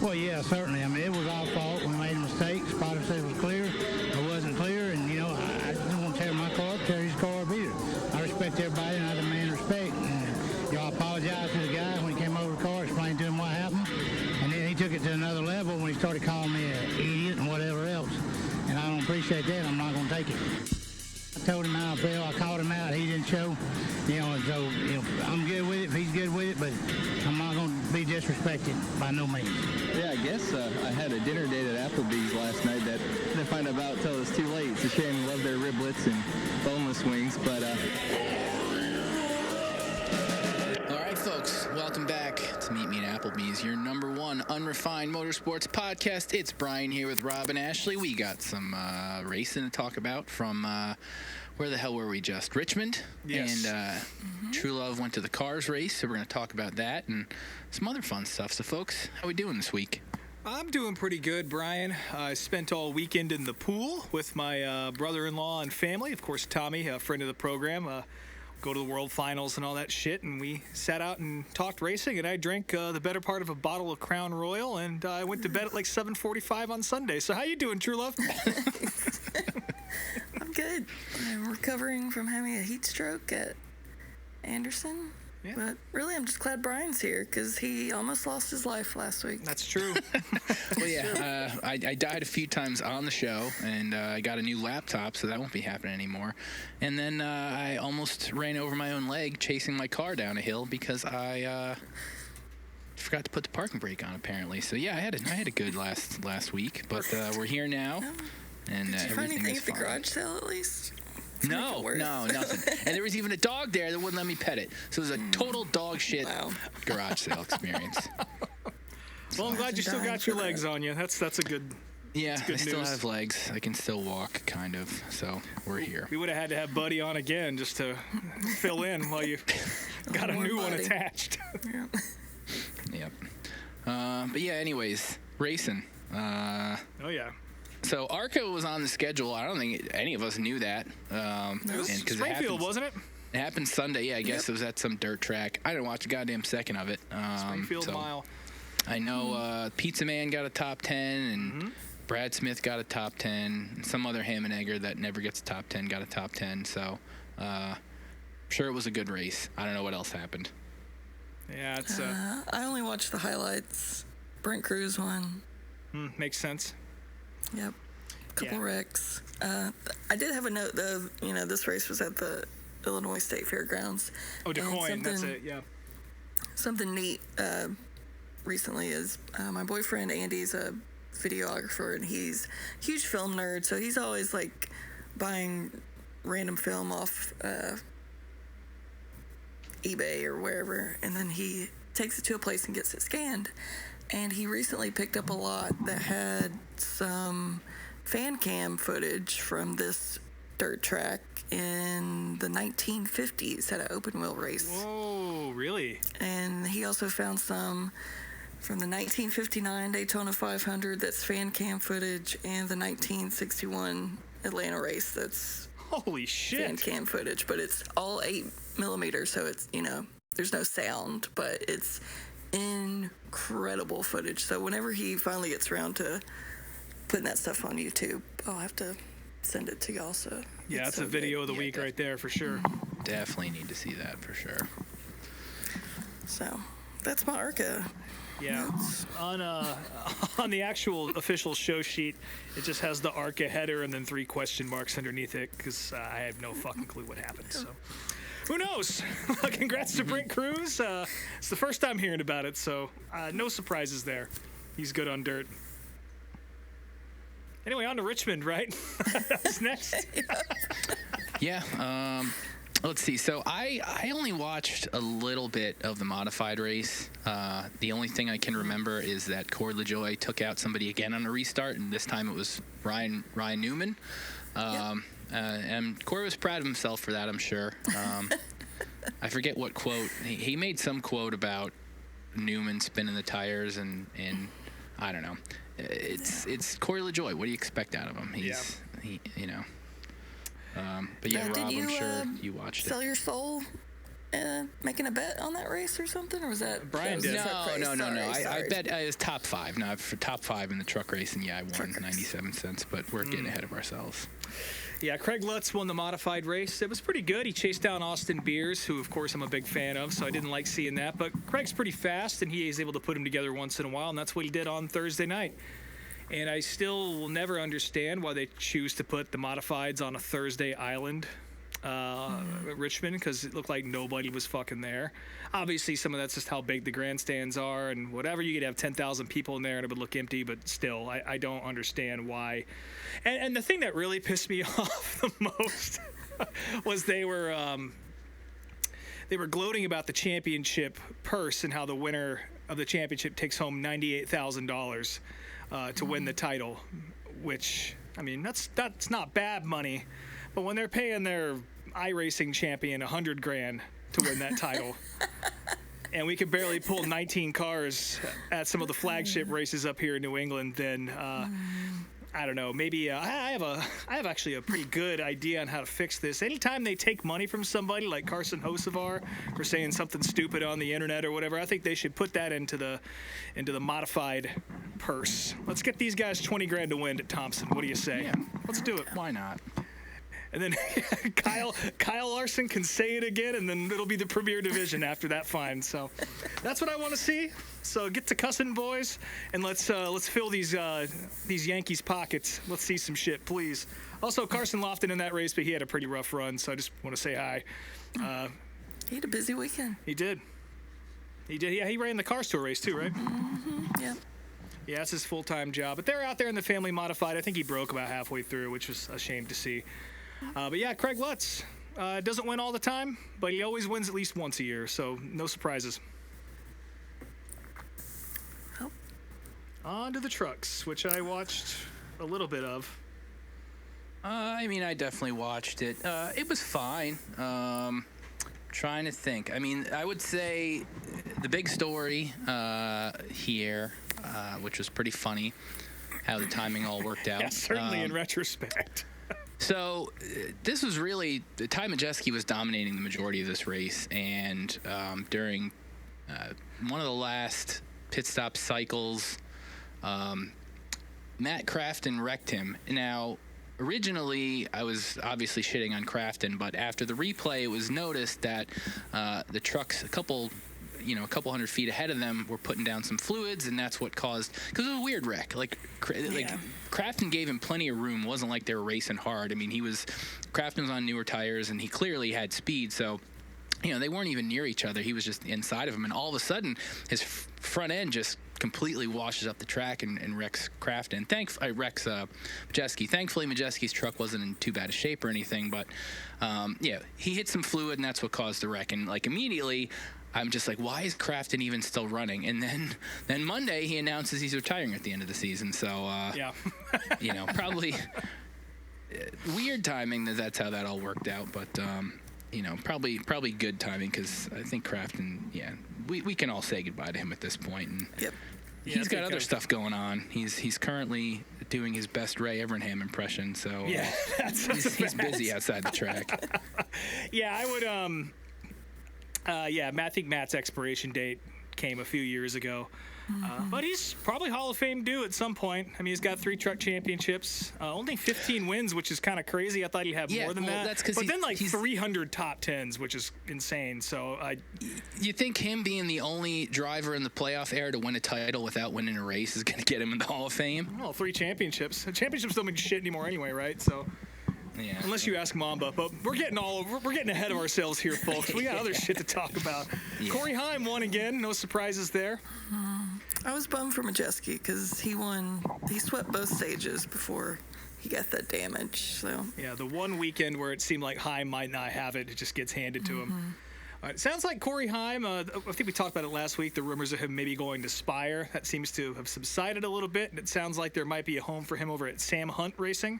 Well, yeah, certainly. I mean, it was our fault. We made a mistake. The spotter said it was clear. It wasn't clear, and, I didn't want to tear my car up, tear his car up either. I respect everybody, and I demand respect. And, I apologized to the guy when he came over the car, explained to him what happened, and then he took it to another level when he started calling me an idiot and whatever else. And I don't appreciate that. I'm not going to take it. I told him how I felt. I called him out. He didn't show. And so, I'm good with it if he's good with it, but I'm not going to be disrespected by no means. Yeah, I guess I had a dinner date at Applebee's last night that I didn't find out until it was too late. It's a shame. Love their riblets and boneless wings, but... All right, folks, welcome back to Meet Me at Applebees, your number one unrefined motorsports podcast. It's Brian here with Rob and Ashley. We got some racing to talk about from, where the hell were we just? Richmond. Yes. And Truelove went to the Cars race, so we're going to talk about that and some other fun stuff. So, folks, how we doing this week? I'm doing pretty good, Brian. I spent all weekend in the pool with my brother-in-law and family. Of course, Tommy, a friend of the program, go to the World Finals and all that shit, and we sat out and talked racing, and I drank the better part of a bottle of Crown Royal, and I went to bed at like 7:45 on Sunday. So how you doing, Truelove? I'm good. I'm recovering from having a heat stroke at Anderson. Yeah. But really, I'm just glad Brian's here because he almost lost his life last week. That's true. Well, yeah, I died a few times on the show, and I got a new laptop, so that won't be happening anymore. And then I almost ran over my own leg chasing my car down a hill because I forgot to put the parking brake on, apparently. So, yeah, I had a good last week, but we're here now, and Did you find everything anything is at the fine. garage sale, at least? No, nothing. And there was even a dog there that wouldn't let me pet it. So it was a total dog shit garage sale experience. Well, I'm glad you still got your legs on you. That's a good. Yeah, good I still news. have legs. I can still walk, kind of. So we're here. We would have had to have Buddy on again just to fill in while you got a new one attached. Yep. But yeah, anyways, racing. Oh yeah. So ARCA was on the schedule. I don't think any of us knew that. It was Springfield, wasn't it? It happened Sunday. Yeah, I guess it was at some dirt track. I didn't watch a goddamn second of it. Springfield Mile. I know Pizza Man got a top 10, and Brad Smith got a top 10. And some other ham and egger that never gets a top 10 got a top 10. So I'm sure it was a good race. I don't know what else happened. Yeah, it's. I only watched the highlights. Brent Cruz won. Makes sense. Yep. Couple wrecks. I did have a note, though. This race was at the Illinois State Fairgrounds. Oh, Des Moines, that's it, yeah. Something neat recently is my boyfriend Andy's a videographer, and he's a huge film nerd, so he's always, like, buying random film off eBay or wherever, and then he takes it to a place and gets it scanned. And he recently picked up a lot that had some fan cam footage from this dirt track in the 1950s at an open wheel race. Whoa, really? And he also found some from the 1959 Daytona 500 that's fan cam footage, and the 1961 Atlanta race that's holy shit fan cam footage. But it's all 8mm, so it's, there's no sound, but it's incredible footage. So whenever he finally gets around to putting that stuff on YouTube, I'll have to send it to y'all. So yeah, it's a video of the week right there for sure. Definitely need to see that for sure. So that's my ARCA. Yeah, on the actual official show sheet, it just has the ARCA header and then 3 question marks underneath it because I have no fucking clue what happened. So who knows? Congrats to Brent Cruz. It's the first time hearing about it, so no surprises there. He's good on dirt. Anyway, on to Richmond, right? That's next. Yeah. Let's see. So I only watched a little bit of the modified race. The only thing I can remember is that Corey LaJoie took out somebody again on a restart, and this time it was Ryan Newman. And Corey was proud of himself for that, I'm sure. I forget what quote. He made some quote about Newman spinning the tires, and I don't know. It's Corey LaJoie. What do you expect out of him? But yeah, Rob, I'm sure you watched it. Sell your soul making a bet on that race or something, or was that Brian that was did. the truck race? No. Sorry. I bet it was top 5. Now, for top 5 in the truck race, and I won 97 cents, but we're getting ahead of ourselves. Yeah, Craig Lutz won the modified race. It was pretty good. He chased down Austin Beers, who, of course, I'm a big fan of, so I didn't like seeing that. But Craig's pretty fast, and he is able to put them together once in a while, and that's what he did on Thursday night. And I still will never understand why they choose to put the modifieds on a Thursday island at Richmond, because it looked like nobody was fucking there. Obviously, some of that's just how big the grandstands are and whatever. You could have 10,000 people in there and it would look empty, but still, I don't understand why. And the thing that really pissed me off the most was they were gloating about the championship purse and how the winner of the championship takes home $98,000 to win the title, which, I mean, that's not bad money. But when they're paying their iRacing champion $100,000 to win that title, and we could barely pull 19 cars at some of the flagship races up here in New England, then I don't know. Maybe I have actually a pretty good idea on how to fix this. Anytime they take money from somebody like Carson Hocevar for saying something stupid on the internet or whatever, I think they should put that into the modified purse. Let's get these guys $20,000 to win at Thompson. What do you say? Yeah. Let's do it. Why not? And then Kyle Larson can say it again, and then it'll be the Premier Division after that fine. So that's what I want to see. So get to cussing, boys, and let's fill these Yankees pockets. Let's see some shit, please. Also, Carson Lofton in that race, but he had a pretty rough run, so I just want to say hi. He had a busy weekend. He did. Yeah, he ran the Cars Tour race too, right? Mm-hmm. Yeah. Yeah, that's his full-time job. But they're out there in the family modified. I think he broke about halfway through, which was a shame to see. But yeah, Craig Lutz doesn't win all the time, but he always wins at least once a year, so no surprises. Oh. On to the trucks, which I watched a little bit of. I mean, I definitely watched it. It was fine. Trying to think. I mean, I would say the big story here, which was pretty funny, how the timing all worked out. Yeah, certainly in retrospect. So this was really, Ty Majeski was dominating the majority of this race, and during one of the last pit stop cycles, Matt Crafton wrecked him. Now, originally, I was obviously shitting on Crafton, but after the replay, it was noticed that the trucks, a couple hundred feet ahead of them were putting down some fluids, and that's what caused, because it was a weird wreck. Like Crafton gave him plenty of room. It wasn't like they were racing hard. I mean, Crafton was on newer tires, and he clearly had speed, so they weren't even near each other. He was just inside of him, and all of a sudden, his front end just completely washes up the track and wrecks Crafton. Wrecks Majeski. Thankfully, Majeski's truck wasn't in too bad a shape or anything, but he hit some fluid, and that's what caused the wreck. And immediately, I'm just like, why is Crafton even still running? And then Monday he announces he's retiring at the end of the season. So probably weird timing that's how that all worked out. But probably good timing, because I think Crafton, we can all say goodbye to him at this point. And Yep. he's got other stuff going on. He's currently doing his best Ray Evernham impression. So he's busy outside the track. Yeah, I would. I think Matt's expiration date came a few years ago. But he's probably Hall of Fame due at some point. I mean, he's got 3 truck championships, only 15 wins, which is kind of crazy. I thought he'd have more than that. That's 'cause but then 300 top 10s, which is insane. So you think him being the only driver in the playoff era to win a title without winning a race is going to get him in the Hall of Fame? Well, 3 championships. Championships don't mean shit anymore anyway, right? So. Yeah. Unless you ask Mamba, but we're getting ahead of ourselves here, folks. We got other shit to talk about. Yeah. Corey Heim won again. No surprises there. I was bummed for Majeski because he swept both stages before he got that damage. So yeah, the one weekend where it seemed like Heim might not have it, it just gets handed to him. All right, sounds like Corey Heim, I think we talked about it last week, the rumors of him maybe going to Spire. That seems to have subsided a little bit, and it sounds like there might be a home for him over at Sam Hunt Racing,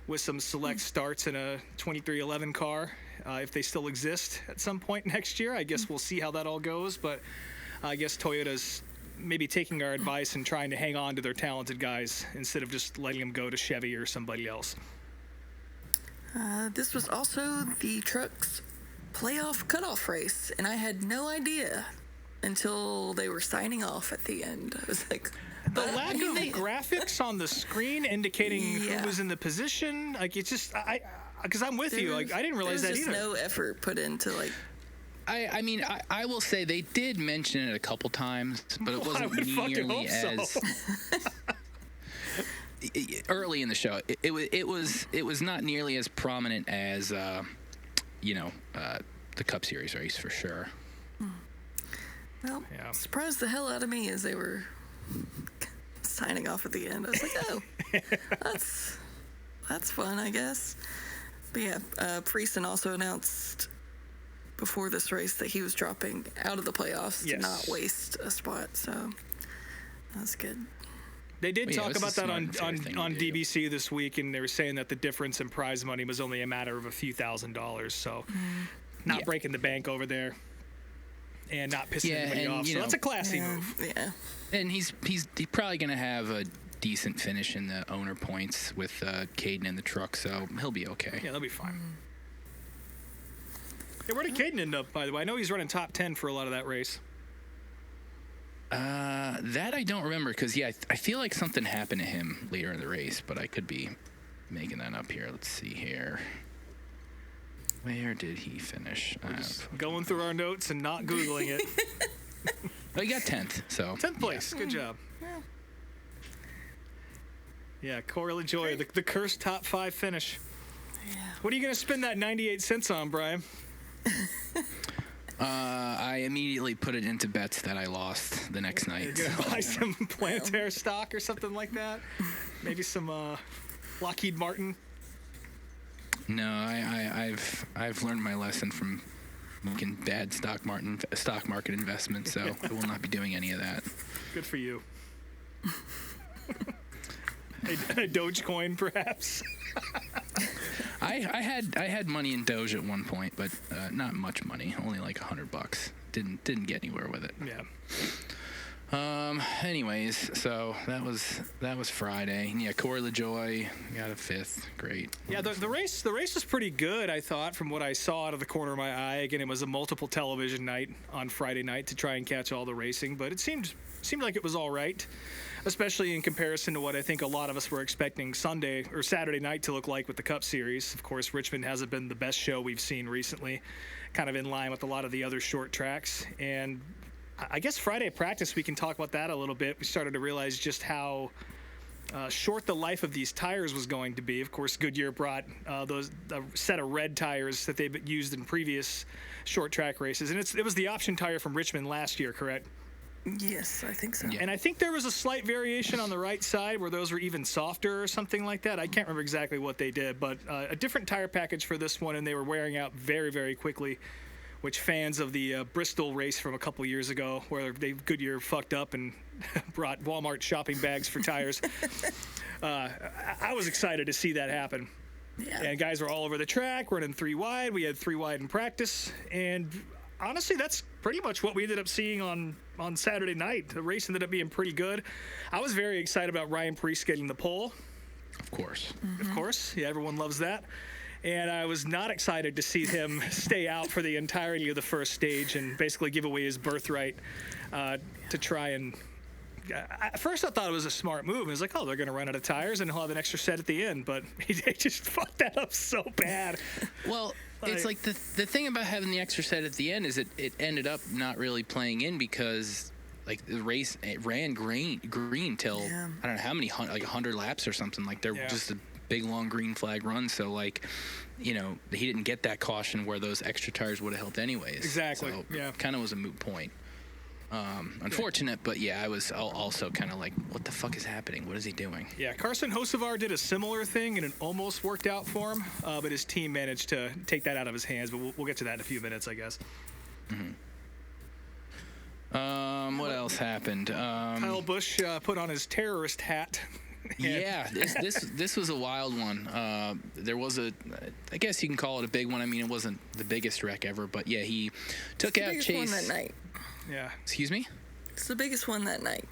with some select starts in a 2311 car, if they still exist at some point next year. I guess we'll see how that all goes, but I guess Toyota's maybe taking our advice and trying to hang on to their talented guys instead of just letting them go to Chevy or somebody else. This was also the truck's playoff cutoff race, and I had no idea until they were signing off at the end. I was like, The lack of graphics on the screen indicating who was in the position, like it's just because I'm with you. Like I didn't realize that either. There's no effort put into like. I mean, I will say they did mention it a couple times, but it wasn't nearly as early in the show. It was not nearly as prominent as the Cup Series race for sure. Well, surprised the hell out of me as they were signing off at the end. I was like, oh, that's fun, I guess. But yeah, Prieston also announced before this race that he was dropping out of the playoffs to not waste a spot. So that's good. They did talk about that on DBC this week, and they were saying that the difference in prize money was only a matter of a few $1,000s. So not breaking the bank over there and not pissing anybody off. So that's a classy move. Yeah. And he's probably going to have a decent finish in the owner points with Caden in the truck, so he'll be okay. Yeah, they'll be fine. Hey, where did Caden end up, by the way? I know he's running top 10 for a lot of that race. That I don't remember because, I feel like something happened to him later in the race, but I could be making that up here. Let's see here. Where did he finish? Going through our notes and not Googling it. Well, he got 10th, so. 10th place. Good job. Yeah, Corey LaJoie, the cursed top 5 finish. Yeah. What are you going to spend that 98 cents on, Brian? I immediately put it into bets that I lost the next night. You're going to buy some Plantair stock or something like that? Maybe some Lockheed Martin? No, I've learned my lesson from making bad stock market investments, so I will not be doing any of that. Good for you. A Dogecoin, perhaps. I had money in Doge at one point, but not much money. Only like $100. Didn't get anywhere with it. Yeah. Anyways, so that was Friday. Yeah, Corey LaJoie got a 5th. Great. Yeah, the race was pretty good, I thought, from what I saw out of the corner of my eye. Again, it was a multiple television night on Friday night to try and catch all the racing, but it seemed like it was all right, especially in comparison to what I think a lot of us were expecting Sunday or Saturday night to look like with the Cup Series. Of course, Richmond hasn't been the best show we've seen recently, kind of in line with a lot of the other short tracks. And I guess Friday practice, we can talk about that a little bit. We started to realize just how short the life of these tires was going to be. Of course, Goodyear brought a set of red tires that they've used in previous short track races. And it was the option tire from Richmond last year, correct? Yes, I think so. Yeah. And I think there was a slight variation on the right side where those were even softer or something like that. I can't remember exactly what they did, but a different tire package for this one, and they were wearing out very, very quickly, which fans of the Bristol race from a couple years ago, where Goodyear fucked up and brought Walmart shopping bags for tires. I was excited to see that happen. Yeah. And guys were all over the track, running 3 wide. We had 3 wide in practice, and honestly, that's pretty much what we ended up seeing on Saturday night. The race ended up being pretty good. I was very excited about Ryan Preece getting the pole. Of course. Mm-hmm. Of course. Yeah, everyone loves that. And I was not excited to see him stay out for the entirety of the first stage and basically give away his birthright to try and... At first, I thought it was a smart move. It was like, oh, they're going to run out of tires and he'll have an extra set at the end. But he just fucked that up so bad. Well, it's like the thing about having the extra set at the end is it ended up not really playing in because like the race it ran green till I don't know how many like 100 laps or something. Like they're just a big long green flag run. So like, he didn't get that caution where those extra tires would have helped anyways. Exactly. So yeah. Kind of was a moot point. Unfortunate, but yeah, I was also kind of like, what the fuck is happening? What is he doing? Yeah, Carson Hocevar did a similar thing, and it almost worked out for him, but his team managed to take that out of his hands. But we'll get to that in a few minutes, I guess. Mm-hmm. What else happened? Kyle Busch put on his terrorist hat. Yeah, this was a wild one. There was I guess you can call it a big one. I mean, it wasn't the biggest wreck ever, but yeah, he took out Chase. It's the biggest one that night. Yeah. Excuse me? It's the biggest one that night.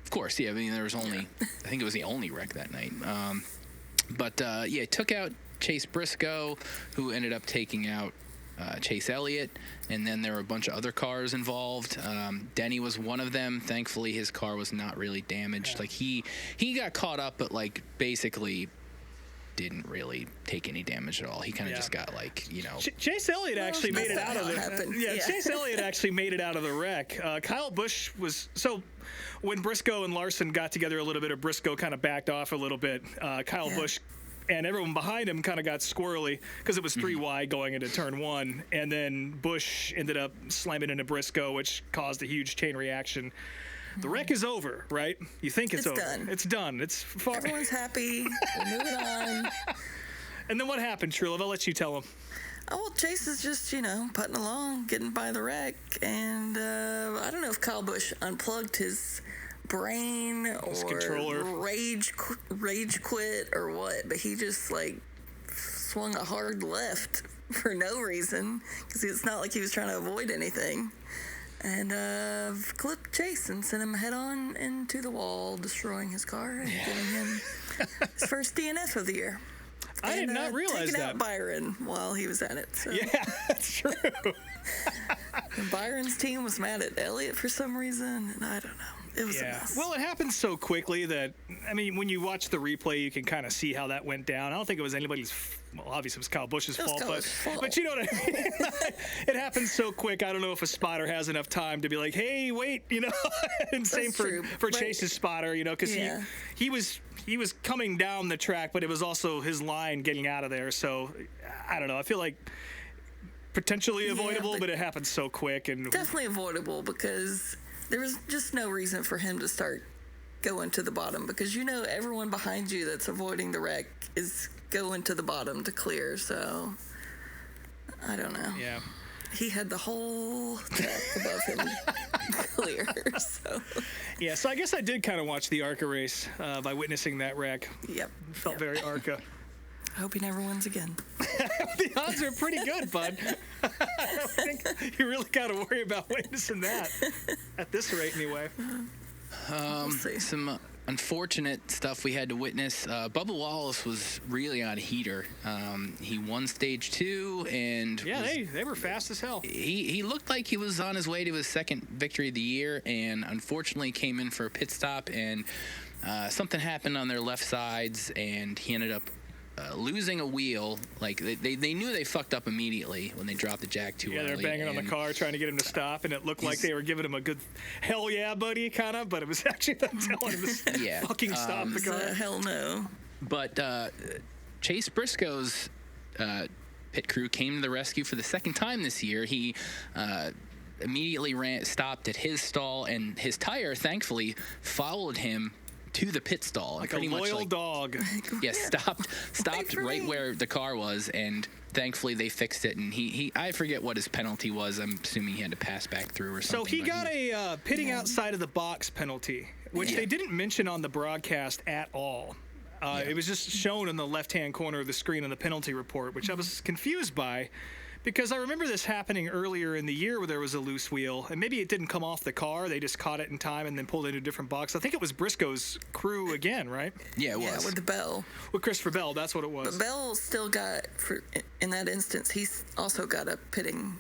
Of course, yeah. I mean, there was only, I think it was the only wreck that night. But took out Chase Briscoe, who ended up taking out Chase Elliott, and then there were a bunch of other cars involved. Denny was one of them. Thankfully, his car was not really damaged. Like he got caught up, but like basically didn't really take any damage at all. He kind of just got like, Chase Elliott actually made it out of it. Chase Elliott actually made it out of the wreck. Kyle Busch was when Briscoe and Larson got together a little bit, or Briscoe kind of backed off a little bit. Kyle Busch and everyone behind him kind of got squirrely because it was 3 wide going into turn 1, and then Busch ended up slamming into Briscoe, which caused a huge chain reaction. The wreck is over, right? You think it's over. Done. It's done. It's far. Everyone's happy. We're moving on. And then what happened, Truelove? I'll let you tell them. Oh, well, Chase is just, putting along, getting by the wreck. And I don't know if Kyle Busch unplugged his brain or controller. rage quit or what. But he just, swung a hard left for no reason. Because it's not like he was trying to avoid anything. And clipped Chase and sent him head on into the wall, destroying his car and giving him his first DNF of the year. I did not realize taking that. out Byron while he was at it. So. Yeah, that's true. And Byron's team was mad at Elliott for some reason, and I don't know. It was a mess. Well, it happened so quickly that, when you watch the replay, you can kind of see how that went down. I don't think it was anybody's. Well, obviously, it was Kyle Busch's fault, but you know what I mean? It happened so quick. I don't know if a spotter has enough time to be like, hey, wait, and same for Chase's spotter, because he was coming down the track, but it was also his line getting out of there. So I don't know. I feel like potentially avoidable, but it happened so quick. And definitely avoidable, because there was just no reason for him to start going to the bottom, because everyone behind you that's avoiding the wreck is going to the bottom to clear. So I don't know. Yeah. He had the whole track above him clear. So. Yeah, so I guess I did kind of watch the ARCA race by witnessing that wreck. Yep. Felt very ARCA. I hope he never wins again. The odds are pretty good, bud. I don't think you really got to worry about witnessing that at this rate, anyway. We'll see. Some unfortunate stuff we had to witness. Bubba Wallace was really on a heater. He won stage 2, and they were fast as hell. He looked like he was on his way to his second victory of the year, and unfortunately came in for a pit stop, and something happened on their left sides, and he ended up losing a wheel. Like they knew they fucked up immediately when they dropped the jack too early. Yeah, they're banging on the car trying to get him to stop, and it looked like they were giving him a good hell yeah, buddy, kind of, but it was actually them telling him to fucking stop the car. Hell no. But Chase Briscoe's pit crew came to the rescue for the second time this year. He immediately stopped at his stall, and his tire, thankfully, followed him to the pit stall. Like a loyal dog. Yeah, stopped right where the car was, and thankfully they fixed it. And I forget what his penalty was. I'm assuming he had to pass back through or something. So he got a pitting outside of the box penalty, which they didn't mention on the broadcast at all. It was just shown in the left-hand corner of the screen on the penalty report, which I was confused by, because I remember this happening earlier in the year where there was a loose wheel, and maybe it didn't come off the car. They just caught it in time and then pulled it into a different box. I think it was Briscoe's crew again, right? Yeah, it was. Yeah, with the Bell. With Christopher Bell, that's what it was. But Bell still got, in that instance, he's also got a pitting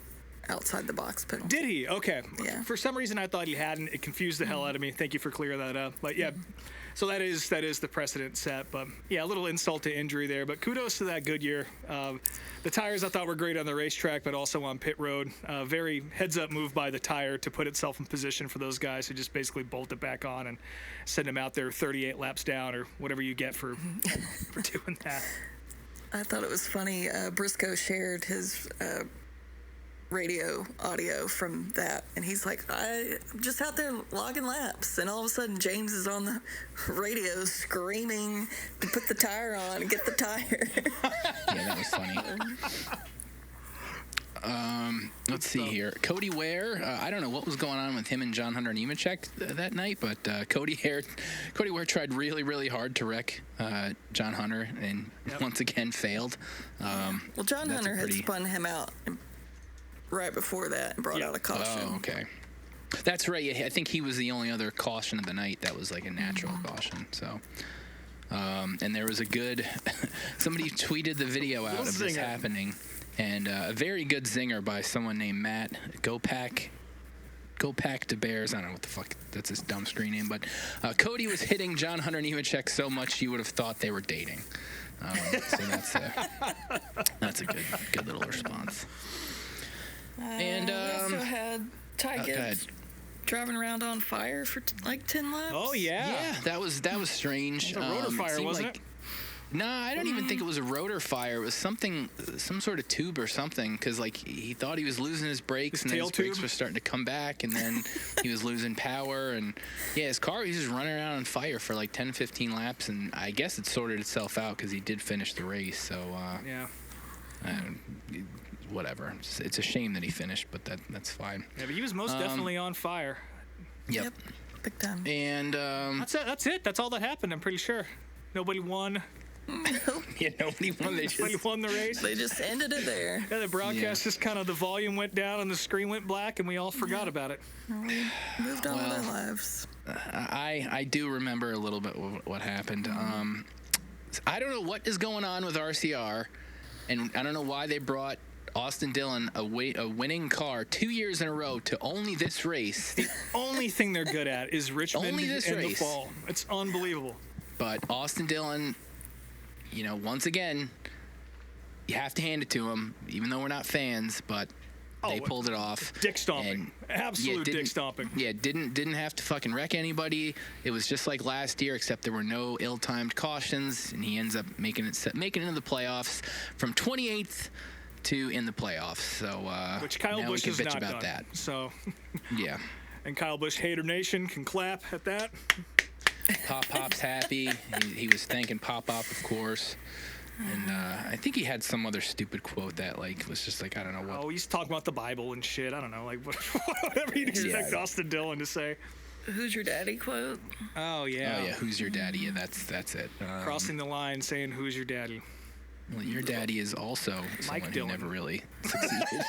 outside the box penalty. Did he? Okay. Yeah. For some reason, I thought he hadn't. It confused the hell out of me. Thank you for clearing that up. But yeah, so that is the precedent set. But yeah, a little insult to injury there. But kudos to that Goodyear. The tires I thought were great on the racetrack, but also on pit road. Very heads-up move by the tire to put itself in position for those guys who just basically bolt it back on and send them out there 38 laps down or whatever you get for doing that. I thought it was funny. Briscoe shared his radio audio from that, and he's like, I'm just out there logging laps, and all of a sudden James is on the radio screaming to put the tire on and get the tire. Yeah, that was funny. Let's see here. Cody Ware, I don't know what was going on with him and John Hunter Nemechek that night, but Cody Ware tried really, really hard to wreck John Hunter, and once again failed. Well, John Hunter had spun him out right before that and brought out a caution. Oh, okay. That's right. I think he was the only other caution of the night that was like a natural caution. So, and there was a good. Somebody tweeted the video out of this happening, and a very good zinger by someone named Matt. Go Pack the Bears. I don't know what the fuck, that's his dumb screen name, but Cody was hitting John Hunter Nemechek so much you would have thought they were dating. So that's a good little response. And we also had Ty Gibbs driving around on fire for like 10 laps. Oh yeah, that was strange. It was a rotor fire, wasn't it? No, I don't even think it was a rotor fire. It was some sort of tube or something, because like he thought he was losing his brakes, and then his brakes were starting to come back, and then he was losing power, and yeah, his car, he was just running around on fire for like 10, 15 laps, and I guess it sorted itself out because he did finish the race. So whatever. It's a shame that he finished, but that's fine. Yeah, but he was most definitely on fire. Yep. Big time. And that's it. That's all that happened. I'm pretty sure. Nobody won. Yeah, nobody won. Nobody won the race. They just ended it there. Yeah, the broadcast just kind of, the volume went down and the screen went black, and we all forgot about it. We moved on with our lives. I do remember a little bit what happened. I don't know what is going on with RCR, and I don't know why they brought Austin Dillon a winning car 2 years in a row to only this race. The only thing they're good at is Richmond Only this in race. the fall. It's unbelievable. But Austin Dillon, once again, you have to hand it to him, even though we're not fans, but they pulled it off. Dick stomping. Absolute dick stomping. Yeah, didn't have to fucking wreck anybody. It was just like last year, except there were no ill-timed cautions, and he ends up making it into the playoffs from 28th to in the playoffs. So which Kyle now Busch we can has bitch not about done. that. So yeah. And Kyle Busch Hater Nation can clap at that. Pop's happy. He was thanking Pop, of course. And I think he had some other stupid quote that was just like, I don't know what. Oh, he's talking about the Bible and shit. I don't know, whatever you'd expect Austin Dillon to say. Who's your daddy quote? Oh yeah. Oh yeah. Who's your daddy? Yeah, that's it. Crossing the line, saying who's your daddy. Well, your daddy is also Mike someone Dillon. who never really succeeded.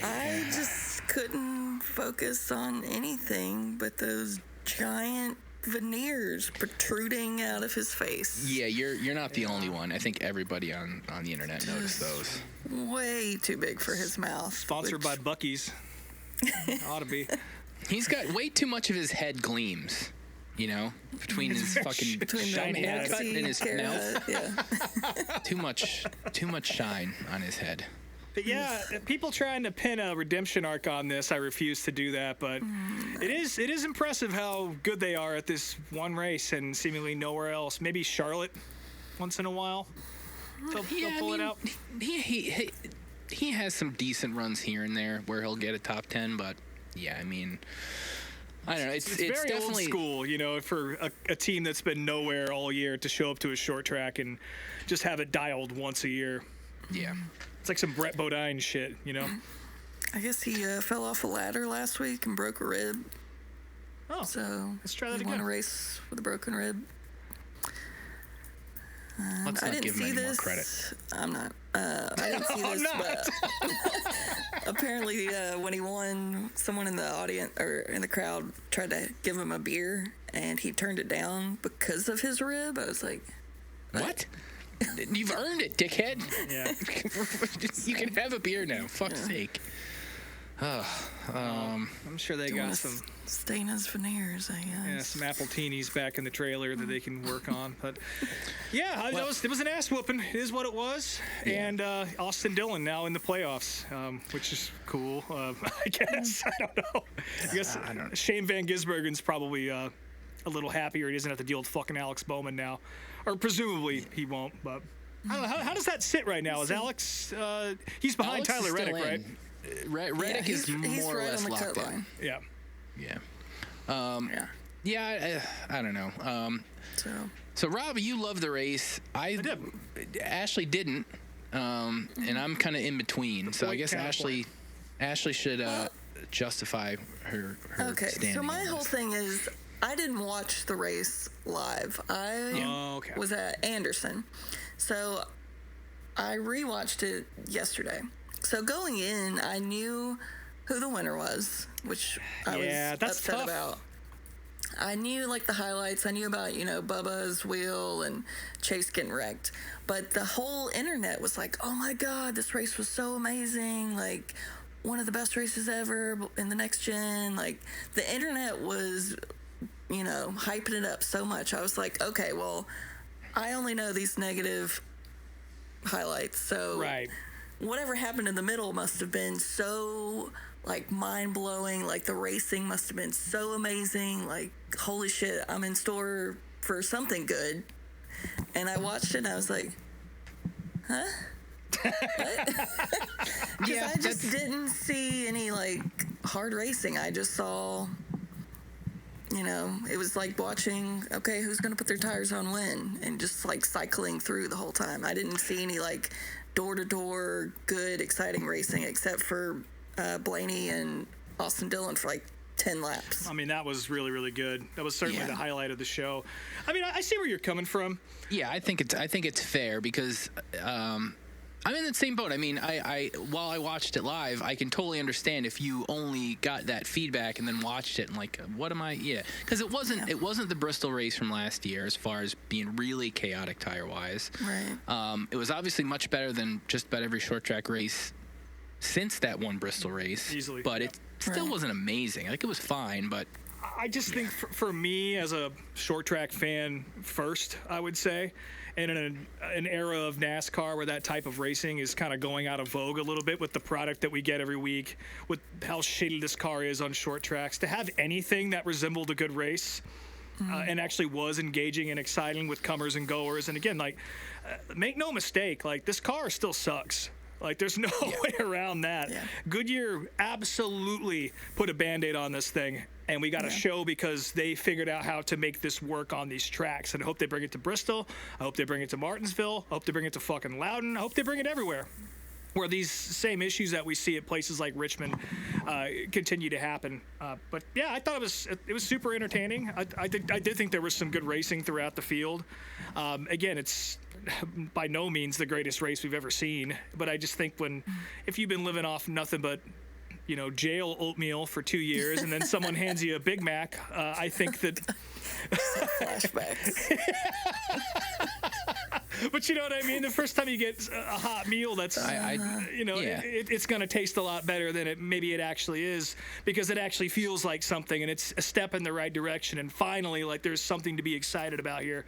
I just couldn't focus on anything but those giant veneers protruding out of his face. Yeah, you're not the only one. I think everybody on the internet noticed those. Way too big for his mouth. Sponsored by Buc-ee's. Ought to be. He's got way too much of his head gleams. Between his fucking shiny haircut and his mouth. Yeah. Too much shine on his head. But yeah, people trying to pin a redemption arc on this, I refuse to do that. But it is impressive how good they are at this one race and seemingly nowhere else. Maybe Charlotte once in a while. They'll pull it out. He has some decent runs here and there where he'll get a top 10, but yeah, I mean, I don't know. It's very definitely old school, for a team that's been nowhere all year to show up to a short track and just have it dialed once a year. Yeah. It's like some Brett Bodine shit, I guess he fell off a ladder last week and broke a rib. Oh, so let's try that he won again. a race with a broken rib. Let's I not didn't give him see any this. more credit. I'm not. I didn't see this, but apparently when he won, someone in the audience or in the crowd tried to give him a beer, and he turned it down because of his rib. I was like, What? You've earned it, dickhead. Yeah. You can have a beer now. Fuck's sake. I'm sure they got some stain his veneers, I guess. some Appletinis back in the trailer that they can work on. But yeah, it was an ass whooping. It is what it was. Yeah. And Austin Dillon now in the playoffs, which is cool. I guess I don't know. I guess Shane Van Gisbergen's probably a little happier. He doesn't have to deal with fucking Alex Bowman now, or presumably he won't. But I don't know. How does that sit right now? Is Alex? He's behind Alex is Tyler still Reddick, right? Reddick is he's more or right less on the locked cut line. in. Yeah. Yeah. Yeah, I don't know. So Rob, you love the race. I did. Ashley didn't, and I'm kind of in between. So I guess Ashley should justify her Okay, standing. so my on whole this. thing is I didn't watch the race live. I was at Anderson. So I rewatched it yesterday. So going in, I knew who the winner was, which I was that's upset tough. about. I knew like the highlights. I knew about, Bubba's wheel and Chase getting wrecked. But the whole internet was like, oh my God, this race was so amazing. Like, one of the best races ever in the next gen. Like, the internet was, hyping it up so much. I was like, okay, well, I only know these negative highlights. So Right. whatever happened in the middle must have been so, like, mind-blowing. Like, the racing must have been so amazing. Like, holy shit, I'm in store for something good. And I watched it and I was like, huh? What? Because I just didn't see any, like, hard racing. I just saw, it was like watching, okay, who's going to put their tires on when? And just, like, cycling through the whole time. I didn't see any, like, door-to-door, good, exciting racing, except for Blaney and Austin Dillon for, like, 10 laps. I mean, that was really, really good. That was certainly the highlight of the show. I mean, I see where you're coming from. Yeah, I think it's fair because I'm in the same boat. I mean, I while I watched it live, I can totally understand if you only got that feedback and then watched it and like, what am I? Yeah, because it wasn't the Bristol race from last year as far as being really chaotic tire wise. Right. It was obviously much better than just about every short track race since that one Bristol race. Easily, but it still wasn't amazing. Like, it was fine, but I just think for me as a short track fan first, I would say, and in an era of NASCAR where that type of racing is kind of going out of vogue a little bit with the product that we get every week, with how shitty this car is on short tracks, to have anything that resembled a good race and actually was engaging and exciting with comers and goers. And again, like, make no mistake, like, this car still sucks. Like, there's no way around that. Yeah. Goodyear absolutely put a Band-Aid on this thing, and we got a show because they figured out how to make this work on these tracks. And I hope they bring it to Bristol. I hope they bring it to Martinsville. I hope they bring it to fucking Loudon. I hope they bring it everywhere, where these same issues that we see at places like Richmond continue to happen. But yeah, I thought it was super entertaining. I did think there was some good racing throughout the field. Again, it's by no means the greatest race we've ever seen, but I just think if you've been living off nothing but jail oatmeal for 2 years and then someone hands you a Big Mac, I think that Flashbacks. But you know what I mean? The first time you get a hot meal, that's, it's going to taste a lot better than maybe it actually is, because it actually feels like something and it's a step in the right direction. And finally, like, there's something to be excited about here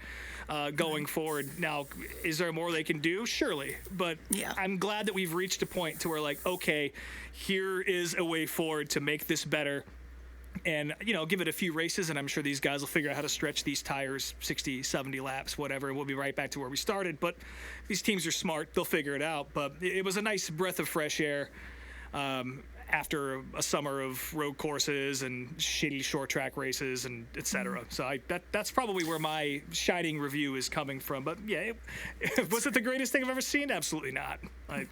going forward. Now, is there more they can do? Surely. But I'm glad that we've reached a point to where, like, okay, here is a way forward to make this better. And, give it a few races, and I'm sure these guys will figure out how to stretch these tires 60, 70 laps, whatever, and we'll be right back to where we started. But these teams are smart. They'll figure it out. But it was a nice breath of fresh air after a summer of road courses and shitty short track races and et cetera. So that's probably where my shining review is coming from. But, yeah, was it the greatest thing I've ever seen? Absolutely not. I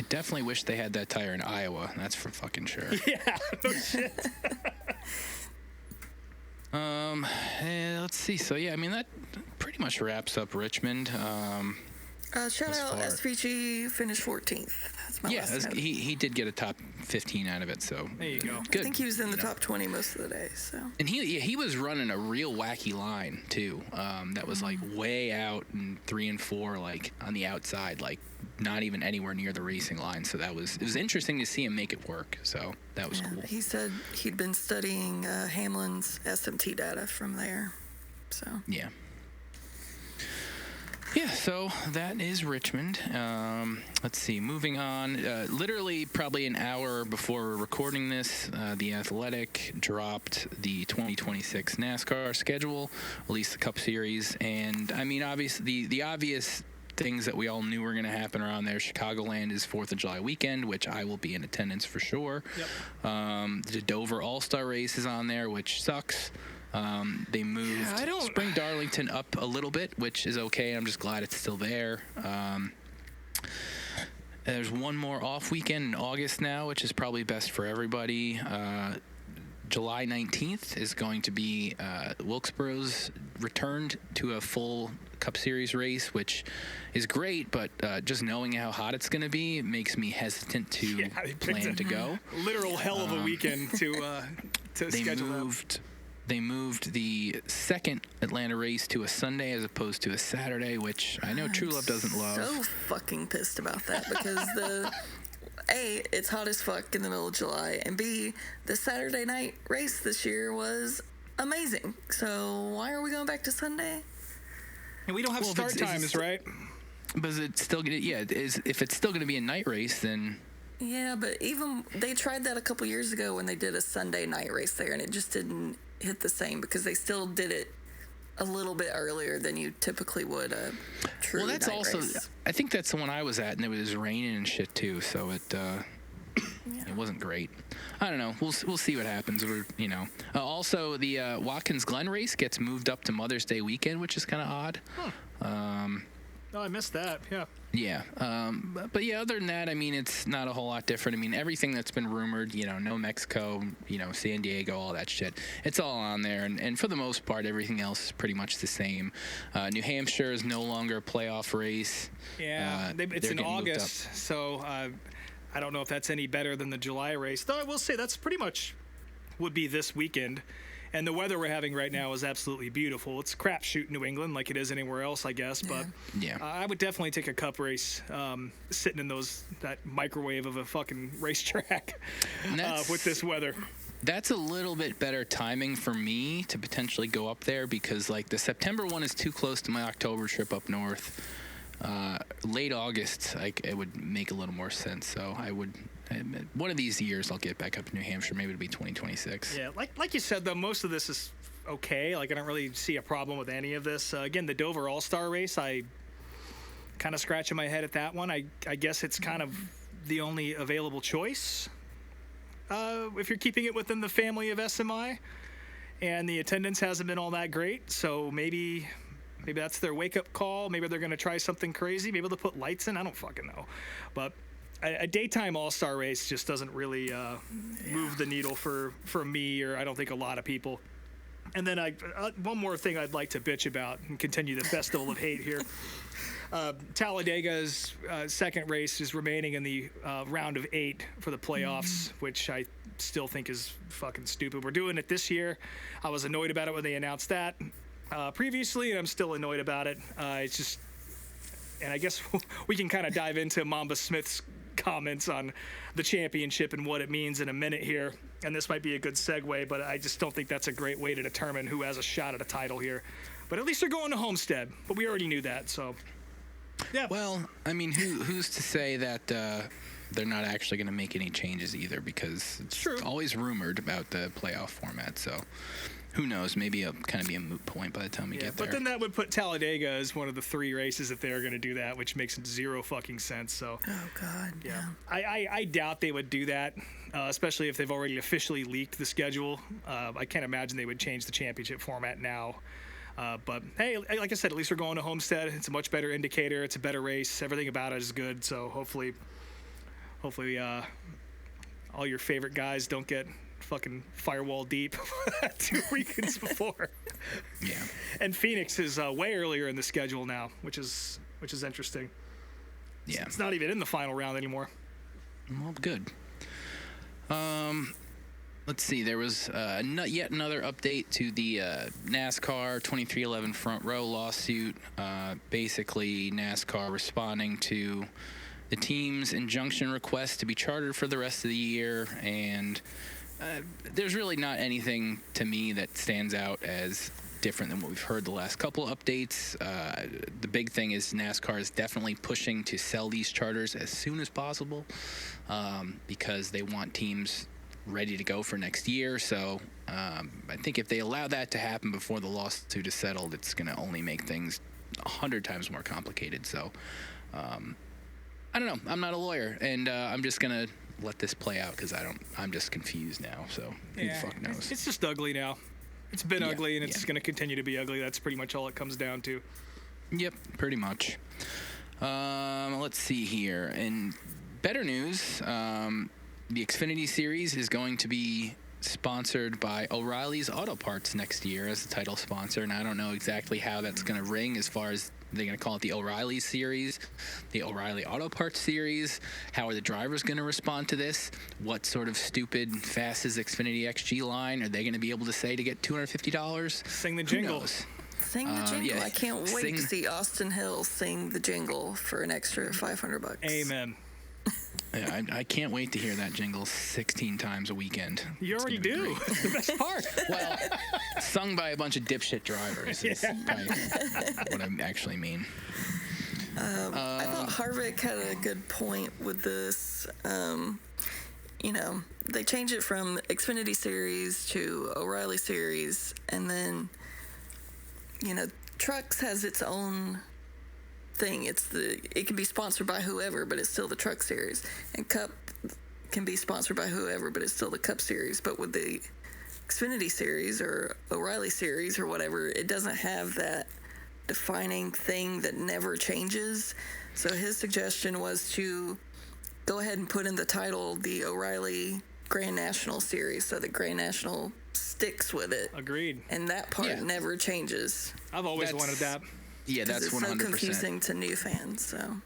definitely wish they had that tire in Iowa. That's for fucking sure. Yeah, no shit. Let's see. So, yeah, I mean, that pretty much wraps up Richmond. Shout out SVG, finished 14th. That's my last note. he did get a top 15 out of it, so there you go. Good. I think he was in the top 20 most of the day. So. And he was running a real wacky line too. That was like way out in 3 and 4, like on the outside, like not even anywhere near the racing line. So it was interesting to see him make it work. So that was cool. He said he'd been studying Hamlin's SMT data from there. So yeah. Yeah, so that is Richmond. Let's see, moving on. Literally probably an hour before we're recording this, The Athletic dropped the 2026 NASCAR schedule, released the Cup Series, and I mean, obviously, the obvious things that we all knew were going to happen around there. Chicagoland is 4th of July weekend, which I will be in attendance for sure. Yep. The Dover All-Star Race is on there, which sucks. They moved Spring Darlington up a little bit, which is okay. I'm just glad it's still there. There's one more off weekend in August now, which is probably best for everybody. July 19th is going to be Wilkesboro's returned to a full Cup Series race, which is great, but just knowing how hot it's going to be makes me hesitant to plan to go. Literal hell of a weekend to schedule. They moved they moved the second Atlanta race to a Sunday as opposed to a Saturday, which I know Truelove doesn't love. So fucking pissed about that because A, it's hot as fuck in the middle of July, and B, the Saturday night race this year was amazing. So why are we going back to Sunday? And we don't have start times, right? But is it still gonna? Yeah, if it's still gonna be a night race, then. Yeah, but even they tried that a couple years ago when they did a Sunday night race there, and it just didn't hit the same because they still did it a little bit earlier than you typically would a true Well, that's night also. race. I think that's the one I was at, and it was raining and shit too, so it wasn't great. I don't know. We'll see what happens. Also the Watkins Glen race gets moved up to Mother's Day weekend, which is kind of odd. Huh. No, I missed that. Yeah. Yeah. But yeah, other than that, I mean, it's not a whole lot different. I mean, everything that's been rumored, no Mexico, San Diego, all that shit, it's all on there. And for the most part, everything else is pretty much the same. New Hampshire is no longer a playoff race. Yeah. It's in August, so I don't know if that's any better than the July race. Though I will say that's pretty much would be this weekend. And the weather we're having right now is absolutely beautiful. It's crapshoot New England like it is anywhere else, I guess. But yeah. I would definitely take a cup race sitting in that microwave of a fucking racetrack with this weather. That's a little bit better timing for me to potentially go up there because, like, the September one is too close to my October trip up north. Late August, it would make a little more sense. So I would... One of these years, I'll get back up to New Hampshire. Maybe it'll be 2026. Yeah, like you said, though, most of this is okay. Like, I don't really see a problem with any of this. Again, the Dover All-Star race, I kind of scratching my head at that one. I guess it's kind of the only available choice if you're keeping it within the family of SMI. And the attendance hasn't been all that great, so maybe that's their wake-up call. Maybe they're going to try something crazy. Maybe they'll put lights in. I don't fucking know. But a daytime all-star race just doesn't really move the needle for me, or I don't think a lot of people. And then one more thing I'd like to bitch about and continue the festival of hate here. Talladega's second race is remaining in the round of 8 for the playoffs, which I still think is fucking stupid. We're doing it this year. I was annoyed about it when they announced that previously, and I'm still annoyed about it. It's just, and I guess we can kind of dive into Mamba Smith's comments on the championship and what it means in a minute here, and this might be a good segue, but I just don't think that's a great way to determine who has a shot at a title here. But at least they're going to Homestead, but we already knew that, so yeah. Well, I mean, who's to say that they're not actually going to make any changes either, because it's always rumored about the playoff format, so who knows? Maybe it'll kind of be a moot point by the time we get there. But then that would put Talladega as one of the 3 races that they're going to do that, which makes zero fucking sense. So, oh God, yeah. I doubt they would do that, especially if they've already officially leaked the schedule. I can't imagine they would change the championship format now. But hey, like I said, at least we're going to Homestead. It's a much better indicator. It's a better race. Everything about it is good. So hopefully, all your favorite guys don't get fucking firewall deep 2 weekends before. Yeah. And Phoenix is way earlier in the schedule now, which is interesting. Yeah. It's not even in the final round anymore. Well, good. Let's see. There was yet another update to the NASCAR 2311 front row lawsuit. Basically, NASCAR responding to the team's injunction request to be chartered for the rest of the year, and there's really not anything to me that stands out as different than what we've heard the last couple of updates. The big thing is NASCAR is definitely pushing to sell these charters as soon as possible because they want teams ready to go for next year. So I think if they allow that to happen before the lawsuit is settled, it's going to only make things 100 times more complicated. So I don't know. I'm not a lawyer, and I'm just going to let this play out because I'm just confused now. So who the fuck knows? It's just ugly now. It's been ugly, and it's going to continue to be ugly. That's pretty much all it comes down to. Yep, pretty much. Let's see here. In better news, the Xfinity Series is going to be sponsored by O'Reilly's Auto Parts next year as the title sponsor, and I don't know exactly how that's going to ring as far as they going to call it the O'Reilly series, the O'Reilly Auto Parts series? How are the drivers going to respond to this? What sort of stupid fastest Xfinity XG line are they going to be able to say to get $250? Sing the jingle. Who knows? Sing the jingle. yeah. I can't wait to see Austin Hill sing the jingle for an extra $500. Amen. Yeah, I can't wait to hear that jingle 16 times a weekend. You It's already gonna be do. great. It's the best part. Well, sung by a bunch of dipshit drivers is probably what I actually mean. I thought Harvick had a good point with this. You know, they change it from Xfinity Series to O'Reilly Series, and then, you know, Trucks has its own thing. It can be sponsored by whoever, but it's still the Truck Series, and Cup can be sponsored by whoever, but it's still the Cup Series. But with the Xfinity Series or O'Reilly Series or whatever, it doesn't have that defining thing that never changes. So his suggestion was to go ahead and put in the title the O'Reilly Grand National Series, so that Grand National sticks with it. Agreed. And that part Yeah. never changes. I've always That's- wanted that. Yeah, 'Cause that's it's 100%. so confusing to new fans. So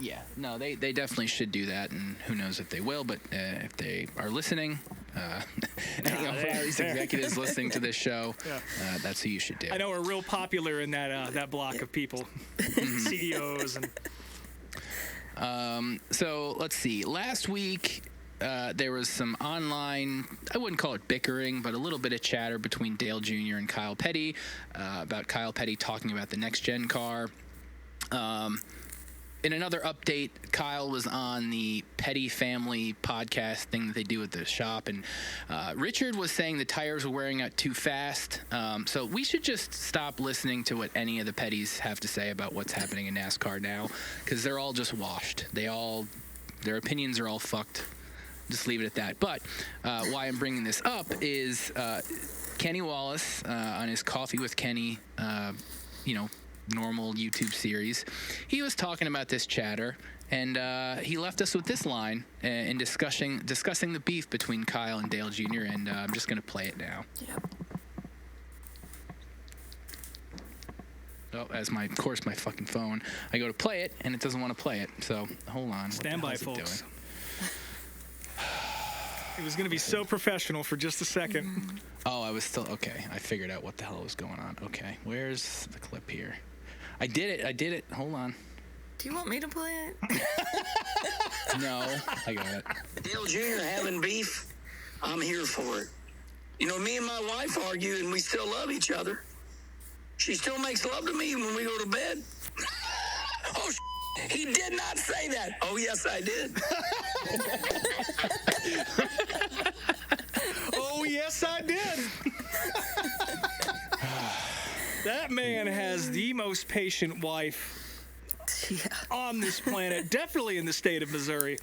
Yeah, no, they definitely should do that, and who knows if they will, but if they are listening, any O'Reilly's executives listening to this show, that's who you should do. I know we're real popular in that block of people, CEOs and. So let's see. Last week, there was some online, I wouldn't call it bickering, but a little bit of chatter between Dale Jr. and Kyle Petty about Kyle Petty talking about the next-gen car. In another update, Kyle was on the Petty Family podcast thing that they do at the shop, and Richard was saying the tires were wearing out too fast. So we should just stop listening to what any of the Pettys have to say about what's happening in NASCAR now, because they're all just washed. Their opinions are all fucked. Just leave it at that. But why I'm bringing this up is Kenny Wallace on his Coffee with Kenny, normal YouTube series. He was talking about this chatter, and he left us with this line in discussing the beef between Kyle and Dale Jr., and I'm just going to play it now. yep. Oh, my fucking phone. I go to play it, and it doesn't want to play it. So hold on. Stand by, What the hell is it folks. doing? It was going to be so professional for just a second. Oh, I was still okay. I figured out what the hell was going on. Okay, where's the clip here? I did it. Hold on. Do you want me to play it? No, I got it. Dale Jr. having beef, I'm here for it. You know, me and my wife argue and we still love each other. She still makes love to me when we go to bed. Oh, he did not say that. Oh, yes, I did. Oh, yes, I did. That man has the most patient wife Yeah. on this planet, definitely in the state of Missouri.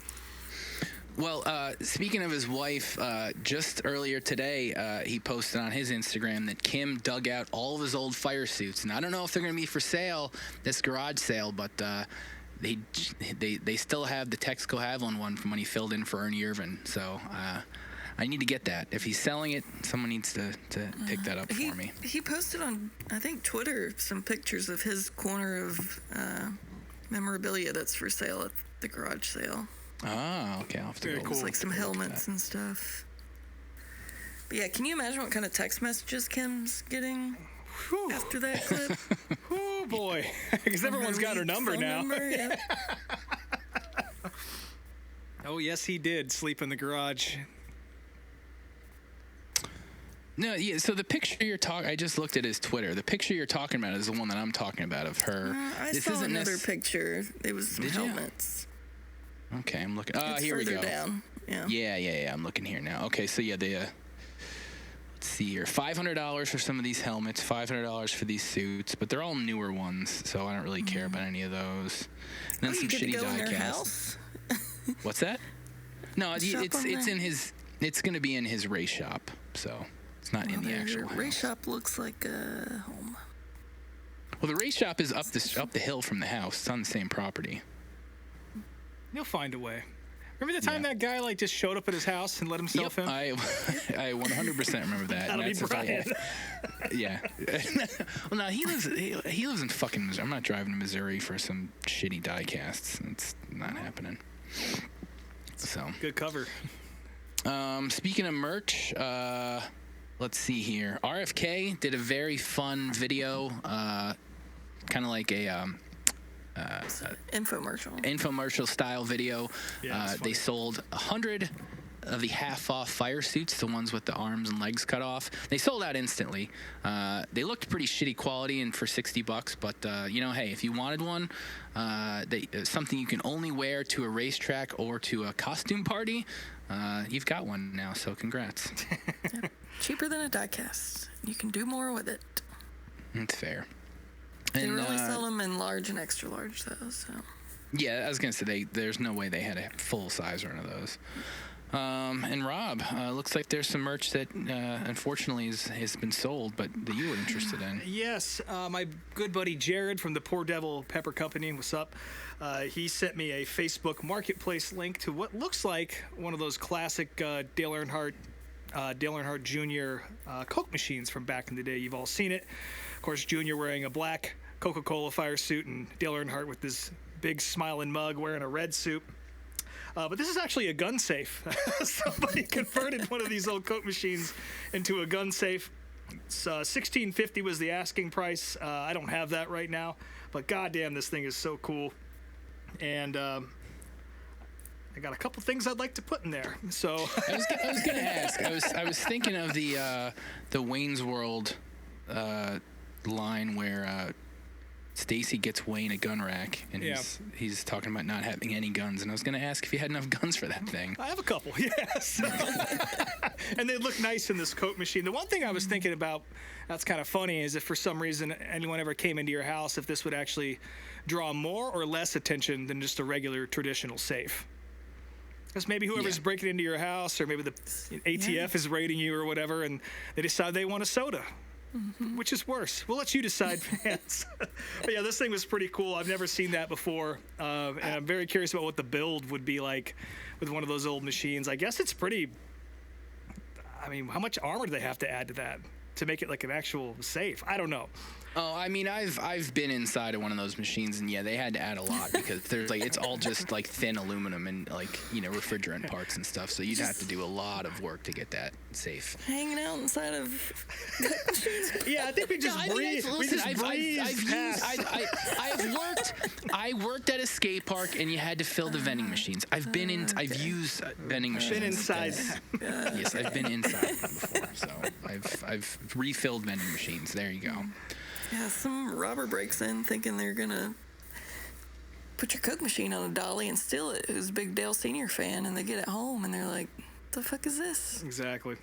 Well, speaking of his wife, just earlier today, he posted on his Instagram that Kim dug out all of his old fire suits, and I don't know if they're going to be for sale, this garage sale, but they still have the Texaco Haviland one from when he filled in for Ernie Irvin. So I need to get that. If he's selling it, someone needs to pick that up for me. He posted on, I think, Twitter some pictures of his corner of memorabilia that's for sale at the garage sale. Oh, okay. I'll have to Very go cool. It's like some look at helmets that. and stuff. But yeah, can you imagine what kind of text messages Kim's getting Whew. after that clip? Oh, boy. Because everyone's got her number Phone now. number, yep. Oh, yes, he did sleep in the garage. No, yeah. So the picture you're talking, I just looked at his Twitter. The picture you're talking about is the one that I'm talking about of her. I This saw isn't another nec- picture. It was some Did ya? helmets. Okay, I'm looking. It's Here we further go. down. Yeah. Yeah. I'm looking here now. Okay, so yeah, let's see here. $500 for some of these helmets, $500 for these suits, but they're all newer ones, so I don't really care about any of those. And then Oh, some you get to shitty go in their die house? What's that? No, Shop it's on in there? his. It's going to be in his race shop, so it's not in the Their actual race house. shop looks like a home. Well, the race shop is up the hill from the house. It's on the same property. You'll find a way. Remember the time that guy like just showed up at his house and let himself in? I 100% remember that. That'll be Brian. Yeah. Well, no, he lives in fucking Missouri. I'm not driving to Missouri for some shitty die casts. It's not happening. So Good cover. speaking of merch, let's see here. RFK did a very fun video, kind of like a infomercial style video. Yeah, they sold 100 of the half-off fire suits, the ones with the arms and legs cut off. They sold out instantly. They looked pretty shitty quality and for $60, but hey, if you wanted one, something you can only wear to a racetrack or to a costume party, you've got one now, so congrats. Cheaper than a diecast. You can do more with it. It's fair. They really sell them in large and extra large, though. So. Yeah, I was gonna say there's no way they had a full size run of those. And Rob, looks like there's some merch that unfortunately has been sold, but that you were interested in. Yes, my good buddy Jared from the Poor Devil Pepper Company, what's up? He sent me a Facebook Marketplace link to what looks like one of those classic Dale Earnhardt Jr. Coke machines from back in the day. You've all seen it. Of course, Jr. wearing a black Coca-Cola fire suit, and Dale Earnhardt with this big smiling mug wearing a red suit. But this is actually a gun safe. Somebody converted one of these old Coke machines into a gun safe. It's $16.50 was the asking price. I don't have that right now, but goddamn, this thing is so cool. And I got a couple things I'd like to put in there. So I was gonna ask. I was thinking of the Wayne's World line where Stacy gets Wayne a gun rack, and he's talking about not having any guns. And I was going to ask if you had enough guns for that thing. I have a couple, yes. And they look nice in this Coke machine. The one thing I was thinking about that's kind of funny is if for some reason anyone ever came into your house, if this would actually draw more or less attention than just a regular traditional safe. Because maybe whoever's breaking into your house, or maybe the ATF is raiding you or whatever, and they decide they want a soda. Mm-hmm. Which is worse? We'll let you decide, fans. But yeah, this thing was pretty cool. I've never seen that before, and I'm very curious about what the build would be like with one of those old machines. I guess it's pretty. I mean, how much armor do they have to add to that to make it like an actual safe? I don't know. Oh, I mean, I've been inside of one of those machines, and yeah, they had to add a lot because there's it's all just like thin aluminum and refrigerant parts and stuff. So you'd have to do a lot of work to get that safe. Hanging out inside of machines. Yeah, I think we just breathe. I worked at a skate park, and you had to fill the vending machines. I've used vending machines. Been inside. Yes, I've been inside before. So I've refilled vending machines. There you go. Yeah, some robber breaks in thinking they're going to put your Coke machine on a dolly and steal it, who's a big Dale Sr. fan, and they get it home, and they're like, the fuck is this? Exactly.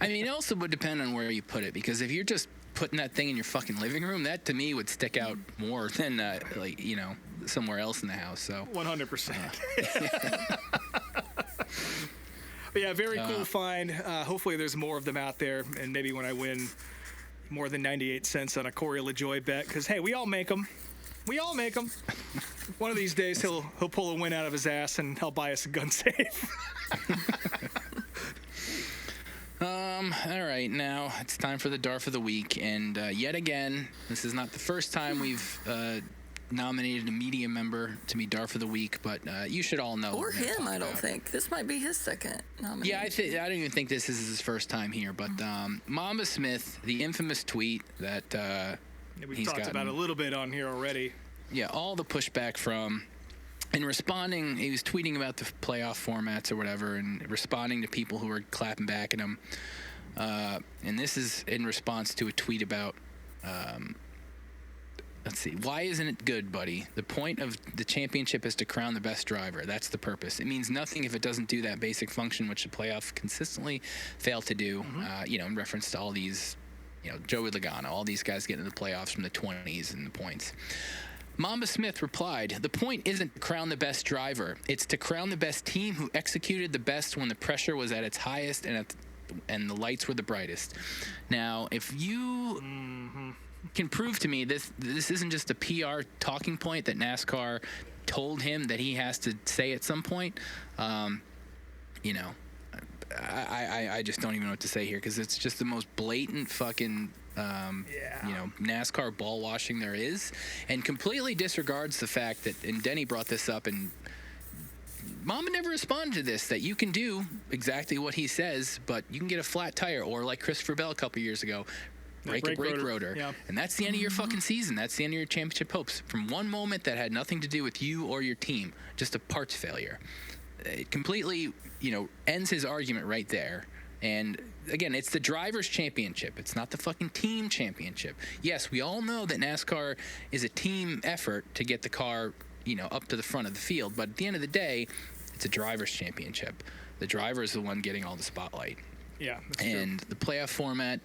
I mean, it also would depend on where you put it, because if you're just putting that thing in your fucking living room, that to me would stick out more than, somewhere else in the house. So 100%. But yeah, very cool find. Hopefully there's more of them out there, and maybe when I win more than 98 cents on a Corey LaJoie bet, because hey, we all make them. One of these days he'll pull a win out of his ass and he'll buy us a gun safe. All right, now it's time for the DARF of the week, and yet again, this is not the first time we've nominated a media member to be DARF of the week, but you should all know. Or him, I don't think. This might be his second nomination. Yeah, I don't even think this is his first time here, but Mamba Smith, the infamous tweet that we've talked about a little bit on here already. Yeah, all the pushback from, and responding, he was tweeting about the playoff formats or whatever, and responding to people who were clapping back at him. And this is in response to a tweet about, let's see. Why isn't it good, buddy? The point of the championship is to crown the best driver. That's the purpose. It means nothing if it doesn't do that basic function, which the playoffs consistently fail to do. In reference to all these, Joey Logano, all these guys getting into the playoffs from the 20s and the points. Mamba Smith replied, "The point isn't to crown the best driver. It's to crown the best team who executed the best when the pressure was at its highest and the lights were the brightest." Now, if you can prove to me this isn't just a PR talking point that NASCAR told him that he has to say at some point, you know, I just don't even know what to say here, because it's just the most blatant fucking you know, NASCAR ball washing there is, and completely disregards the fact that, and Denny brought this up, and Mama never responded to this, that you can do exactly what he says, but you can get a flat tire, or like Christopher Bell a couple years ago, break a brake rotor. Yeah. And that's the end of your fucking season. That's the end of your championship hopes. From one moment that had nothing to do with you or your team, just a parts failure. It completely, you know, ends his argument right there. And again, it's the driver's championship. It's not the fucking team championship. Yes, we all know that NASCAR is a team effort to get the car, you know, up to the front of the field. But at the end of the day, it's a driver's championship. The driver is the one getting all the spotlight. Yeah, that's and true. The playoff format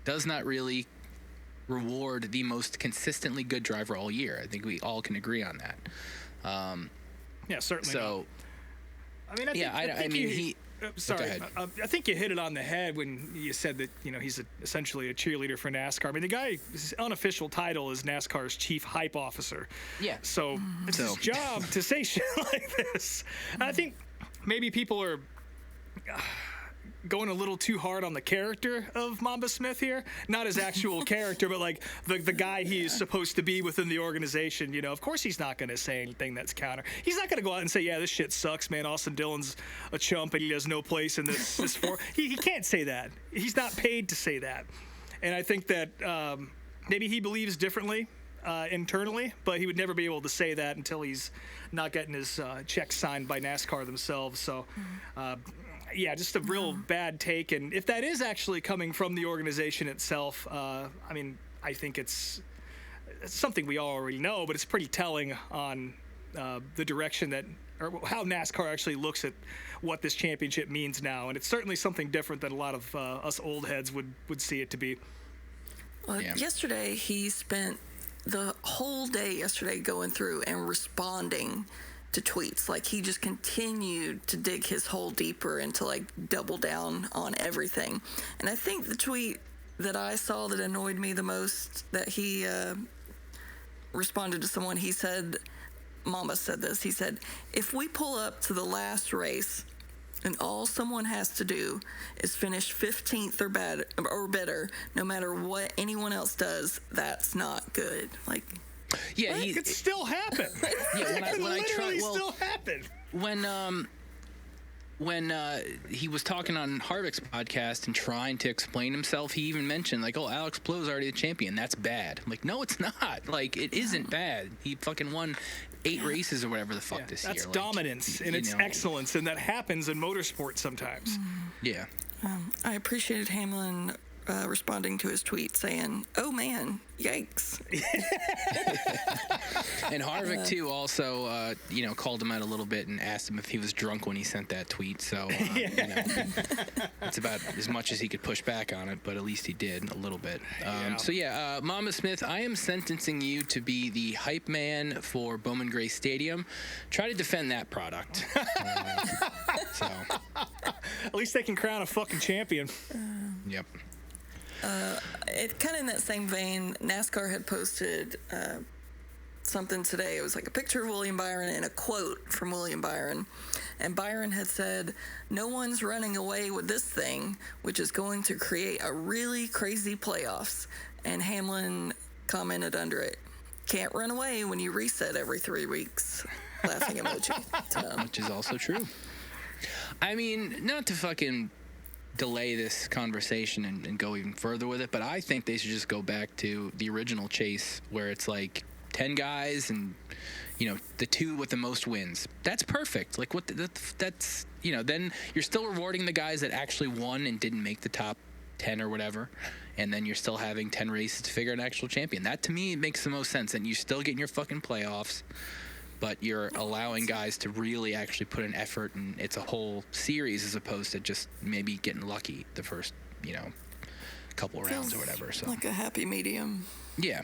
does not really reward the most consistently good driver all year. I think we all can agree on that. Yeah, certainly. So, not. I mean, I think I think you hit it on the head when you said that, you know, he's essentially a cheerleader for NASCAR. I mean, the guy's unofficial title is NASCAR's chief hype officer. Yeah. So it's his job to say shit like this. And I think maybe people are going a little too hard on the character of Mamba Smith here. Not his actual character, but like the guy he's supposed to be within the organization. You know, of course he's not going to say anything that's counter. He's not going to go out and say, yeah, this shit sucks, man. Austin Dillon's a chump and he has no place in this sport. He can't say that. He's not paid to say that. And I think that maybe he believes differently internally, but he would never be able to say that until he's not getting his checks signed by NASCAR themselves. So, yeah, just a real bad take. And if that is actually coming from the organization itself, I mean, I think it's something we all already know, but it's pretty telling on the direction that, or how NASCAR actually looks at what this championship means now. And it's certainly something different than a lot of us old heads would see it to be. Well, yesterday, he spent the whole day yesterday going through and responding to tweets. Like, he just continued to dig his hole deeper and to like double down on everything. And I think the tweet that I saw that annoyed me the most, that he responded to someone, he said, Mama said this, he said, if we pull up to the last race and all someone has to do is finish 15th or better, no matter what anyone else does, that's not good. Like, yeah, it could still happen. Yeah, still happen. When he was talking on Harvick's podcast and trying to explain himself, he even mentioned, like, oh, Alex Plou's already the champion. That's bad. I'm like, no, it's not. Like, it isn't bad. He fucking won 8 races or whatever the fuck this year. That's dominance and it's excellence, and that happens in motorsport sometimes. Yeah. I appreciated Hamlin responding to his tweet saying, oh man, yikes. And Harvick too also you know, called him out a little bit and asked him if he was drunk when he sent that tweet. So you know, it's about as much as he could push back on it, but at least he did a little bit. So yeah, Mama Smith, I am sentencing you to be the hype man for Bowman Gray Stadium. Try to defend that product. So at least they can crown a fucking champion. Yep. It kind of in that same vein, NASCAR had posted something today. It was like a picture of William Byron and a quote from William Byron. And Byron had said, no one's running away with this thing, which is going to create a really crazy playoffs. And Hamlin commented under it, can't run away when you reset every 3 weeks. Laughing emoji. So. Which is also true. I mean, not to fucking delay this conversation and go even further with it, but I think they should just go back to the original chase where it's like 10 guys and, you know, the 2 with the most wins. That's perfect. Like, what? That's, you know, then you're still rewarding the guys that actually won and didn't make the top 10 or whatever, and then you're still having 10 races to figure an actual champion. That, to me, makes the most sense, and you're still getting your fucking playoffs, but you're allowing guys to really actually put an effort, and it's a whole series as opposed to just maybe getting lucky the first, you know, couple rounds or whatever. So like a happy medium. Yeah.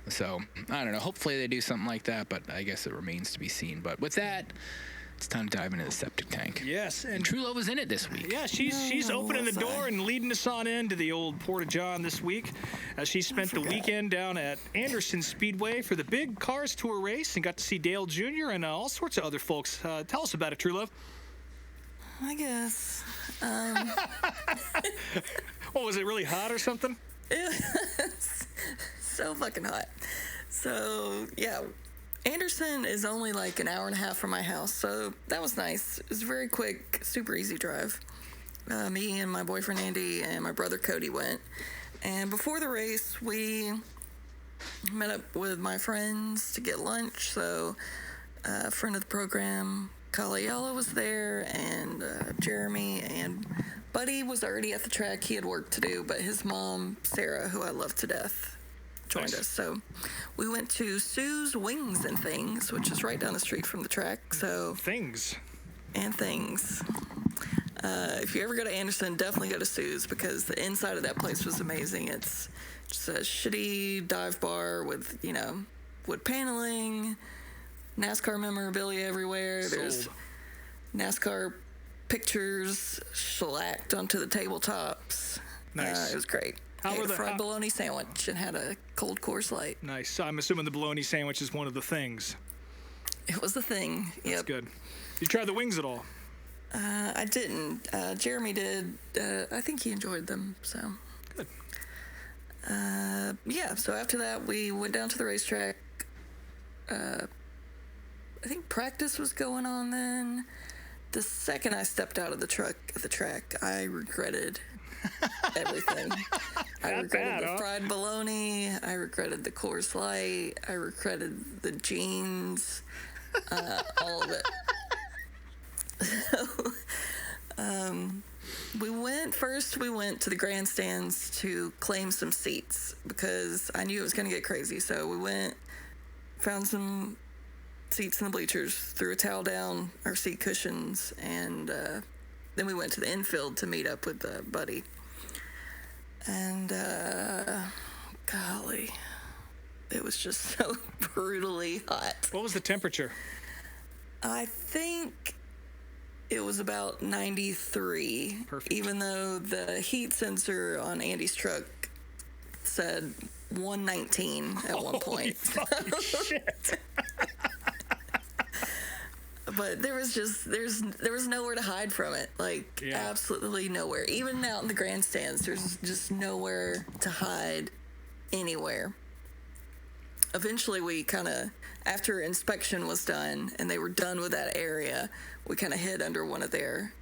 So I don't know. Hopefully they do something like that, but I guess it remains to be seen. But with that, It's time to dive into the septic tank. Yes, And Truelove was in it this week. yeah, she's opening the door and leading us on into the old Porta John this week. She spent the weekend down at Anderson Speedway for the Big Cars Tour race and got to see Dale Jr. and all sorts of other folks. Tell us about it, Truelove. I guess. Oh, was it really hot or something? It was so fucking hot. So, yeah. Anderson is only like an hour and a half from my house, so that was nice. It was a very quick, super easy drive. Me and my boyfriend Andy and my brother Cody went. And before the race, we met up with my friends to get lunch. So, a friend of the program, Kyle Busch, was there, and Jeremy, and Buddy was already at the track. He had work to do, but his mom, Sarah, who I love to death, joined us. So we went to Sue's Wings and Things, which is right down the street from the track. So Things. If you ever go to Anderson, definitely go to Sue's, because the inside of that place was amazing. It's just a shitty dive bar with, wood paneling, NASCAR memorabilia everywhere. Sold. There's NASCAR pictures shellacked onto the tabletops. Nice. It was great. How I were ate a the- fried how- bologna sandwich and had a cold Coors Light. Nice. So I'm assuming the bologna sandwich is one of the things. It was the thing. That's Yep. good. You tried the wings at all? I didn't. Jeremy did. I think he enjoyed them. So. Good. Yeah. So after that, we went down to the racetrack. I think practice was going on then. The second I stepped out of the truck at the track, I regretted everything. I Not regretted bad, the huh? fried bologna. I regretted the Coors Light. I regretted the jeans. All of it. So, we went to the grandstands to claim some seats because I knew it was going to get crazy. So we went, found some seats in the bleachers, threw a towel down our seat cushions, and then we went to the infield to meet up with Buddy. And golly, it was just so brutally hot. What was the temperature? I think it was about 93. Perfect. Even though the heat sensor on Andy's truck said 119 at one point. Fucking shit. But there was nowhere to hide from it. Like, Yeah. absolutely nowhere. Even out in the grandstands, there's just nowhere to hide anywhere. Eventually, we kind of, after inspection was done and they were done with that area, we kind of hid under one of their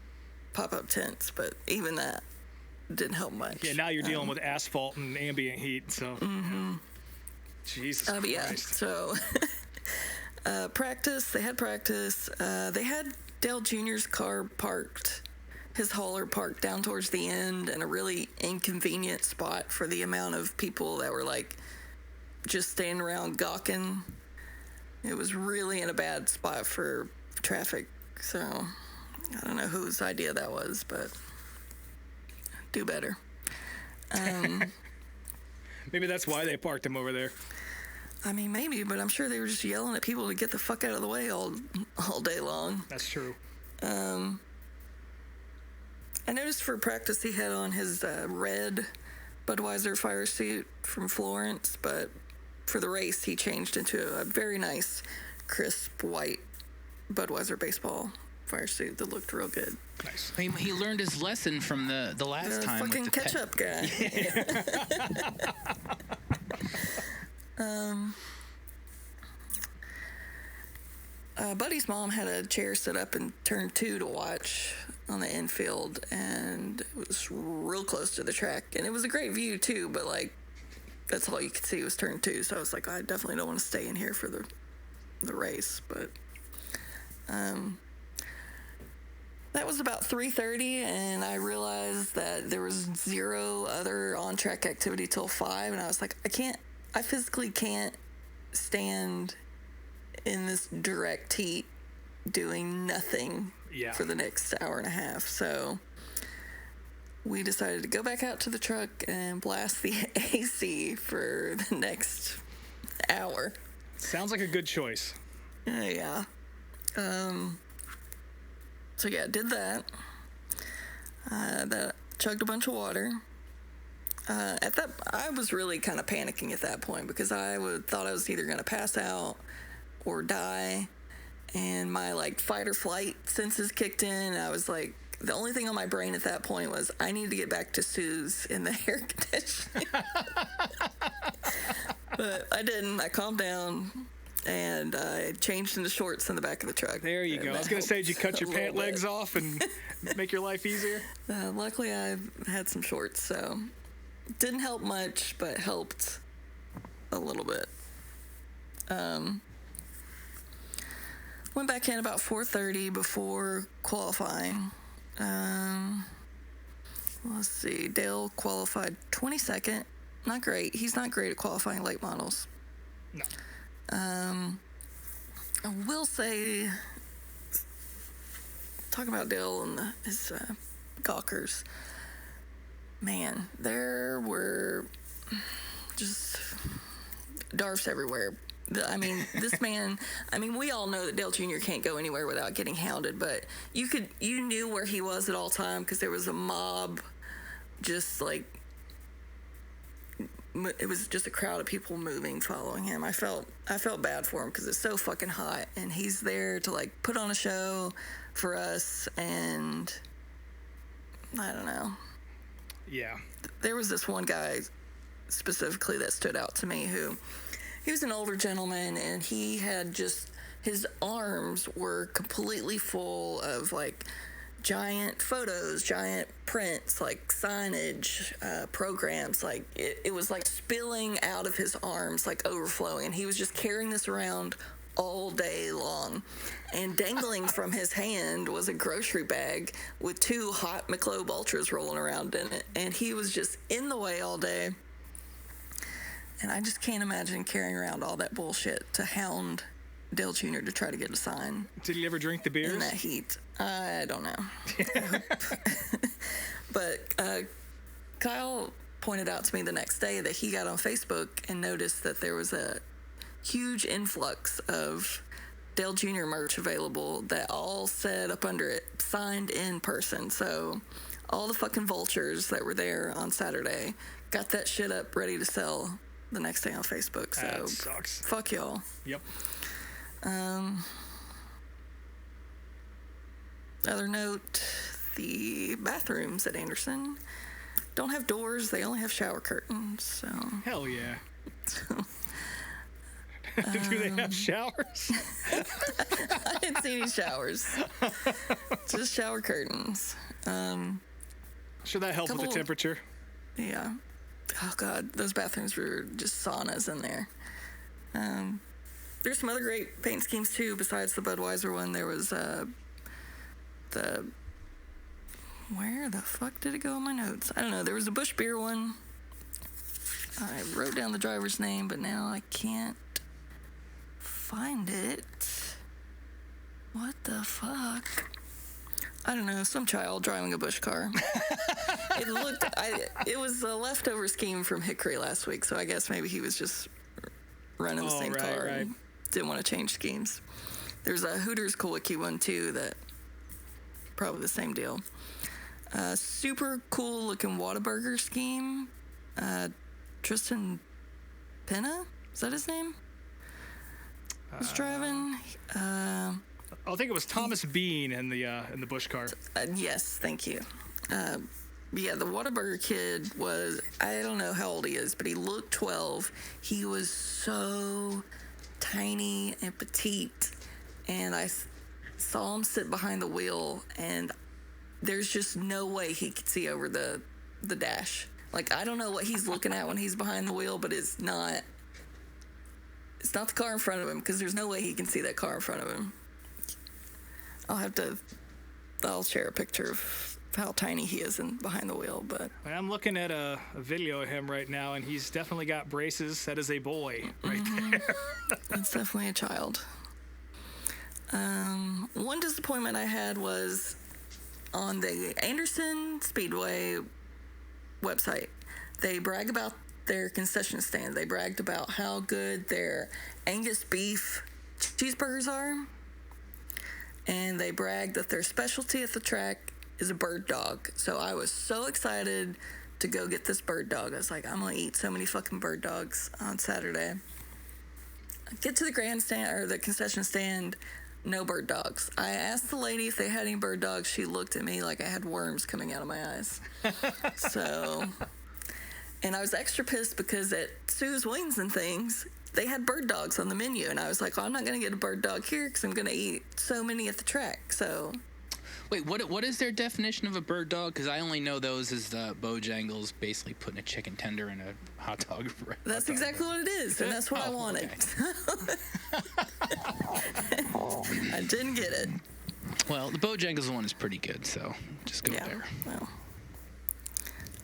pop-up tents. But even that didn't help much. Yeah, now you're dealing with asphalt and ambient heat, so. Jesus But yeah, Christ. so practice. They had practice. They had Dale Jr.'s car parked, his hauler parked down towards the end in a really inconvenient spot for the amount of people that were like just standing around gawking. It was really in a bad spot for traffic. So I don't know whose idea that was, but do better. Maybe that's why they parked him over there. I mean, maybe, but I'm sure they were just yelling at people to get the fuck out of the way all day long. That's true. I noticed for practice he had on his red Budweiser fire suit from Florence, but for the race he changed into a very nice, crisp white Budweiser baseball fire suit that looked real good. Nice. He learned his lesson from the last The time. fucking with the ketchup guy. Buddy's mom had a chair set up in turn 2 to watch on the infield, and it was real close to the track, and it was a great view too, but like that's all you could see was turn 2, so I was like, I definitely don't want to stay in here for the race. But that was about 3:30, and I realized that there was zero other on-track activity till 5, and I was like, I physically can't stand in this direct heat doing nothing for the next hour and a half. So we decided to go back out to the truck and blast the AC for the next hour. Sounds like a good choice. Yeah. So yeah, did that. Chugged a bunch of water. I was really kind of panicking at that point because I thought I was either going to pass out or die, and my like fight or flight senses kicked in. I was like, the only thing on my brain at that point was I need to get back to Sue's in the air conditioning. But I didn't. I calmed down and I changed into shorts in the back of the truck. There you go. I was going to say, did you cut your pant legs off and make your life easier? Luckily, I had some shorts, so didn't help much, but helped a little bit. Went back in about 4:30 before qualifying. Let's see. Dale qualified 22nd. Not great. He's not great at qualifying late models. No. I will say, talking about Dale and his gawkers, man, there were just Darfs everywhere. I mean, this man, we all know that Dale Jr. can't go anywhere without getting hounded, but you knew where he was at all time because there was a mob, just like, it was just a crowd of people moving, following him. I felt bad for him because it's so fucking hot, and he's there to like put on a show for us, and I don't know. Yeah. There was this one guy specifically that stood out to me who, he was an older gentleman, and he had just, his arms were completely full of like giant photos, giant prints, like signage, programs. Like it was like spilling out of his arms, like overflowing, and he was just carrying this around all day long. And dangling from his hand was a grocery bag with 2 hot Michelob Ultras rolling around in it, and he was just in the way all day. And I just can't imagine carrying around all that bullshit to hound Dale Jr. to try to get a sign. Did he ever drink the beers? In that heat. I don't know. But Kyle pointed out to me the next day that he got on Facebook and noticed that there was a huge influx of Dale Jr. merch available that all said up under it, signed in person. So all the fucking vultures that were there on Saturday got that shit up ready to sell the next day on Facebook. So that sucks. Fuck y'all. Yep. Other note, the bathrooms at Anderson don't have doors. They only have shower curtains. So Hell yeah. Do they have showers? I didn't see any showers. Just shower curtains. Should that help with the temperature? Yeah. Oh God, those bathrooms were just saunas in there. There's some other great paint schemes too. Besides the Budweiser one, there was where the fuck did it go in my notes? I don't know. There was a Busch beer one. I wrote down the driver's name, but now I can't find it. What the fuck? I don't know. Some child driving a Busch car. It was a leftover scheme from Hickory last week, so I guess maybe he was just running the same car. Right. And didn't want to change schemes. There's a Hooters Kowicki one too that probably the same deal. Super cool looking Whataburger scheme. Tristan Penna, is that his name? Was driving. I think it was Thomas Bean in the Busch car. Yes, thank you. Yeah, the Whataburger kid was, I don't know how old he is, but he looked 12. He was so tiny and petite, and I saw him sit behind the wheel, and there's just no way he could see over the dash. Like, I don't know what he's looking at when he's behind the wheel, but it's not the car in front of him, because there's no way he can see that car in front of him. I'll share a picture of how tiny he is behind the wheel, but I'm looking at a video of him right now, and he's definitely got braces. That is a boy right there. it's definitely a child. One disappointment I had was on the Anderson Speedway website. They brag about their concession stand. They bragged about how good their Angus beef cheeseburgers are. and they bragged that their specialty at the track is a bird dog. So I was so excited to go get this bird dog. I was like, I'm going to eat so many fucking bird dogs on Saturday. I get to the grandstand, or the concession stand, no bird dogs. I asked the lady if they had any bird dogs. She looked at me like I had worms coming out of my eyes. And I was extra pissed because at Sue's Wings and Things, they had bird dogs on the menu. And I was like, well, I'm not going to get a bird dog here because I'm going to eat so many at the track. So... Wait, what is their definition of a bird dog? Because I only know those as the Bojangles basically putting a chicken tender in a hot dog. That's exactly what it is, and that's what I wanted. Okay. I didn't get it. Well, the Bojangles one is pretty good, so just go there.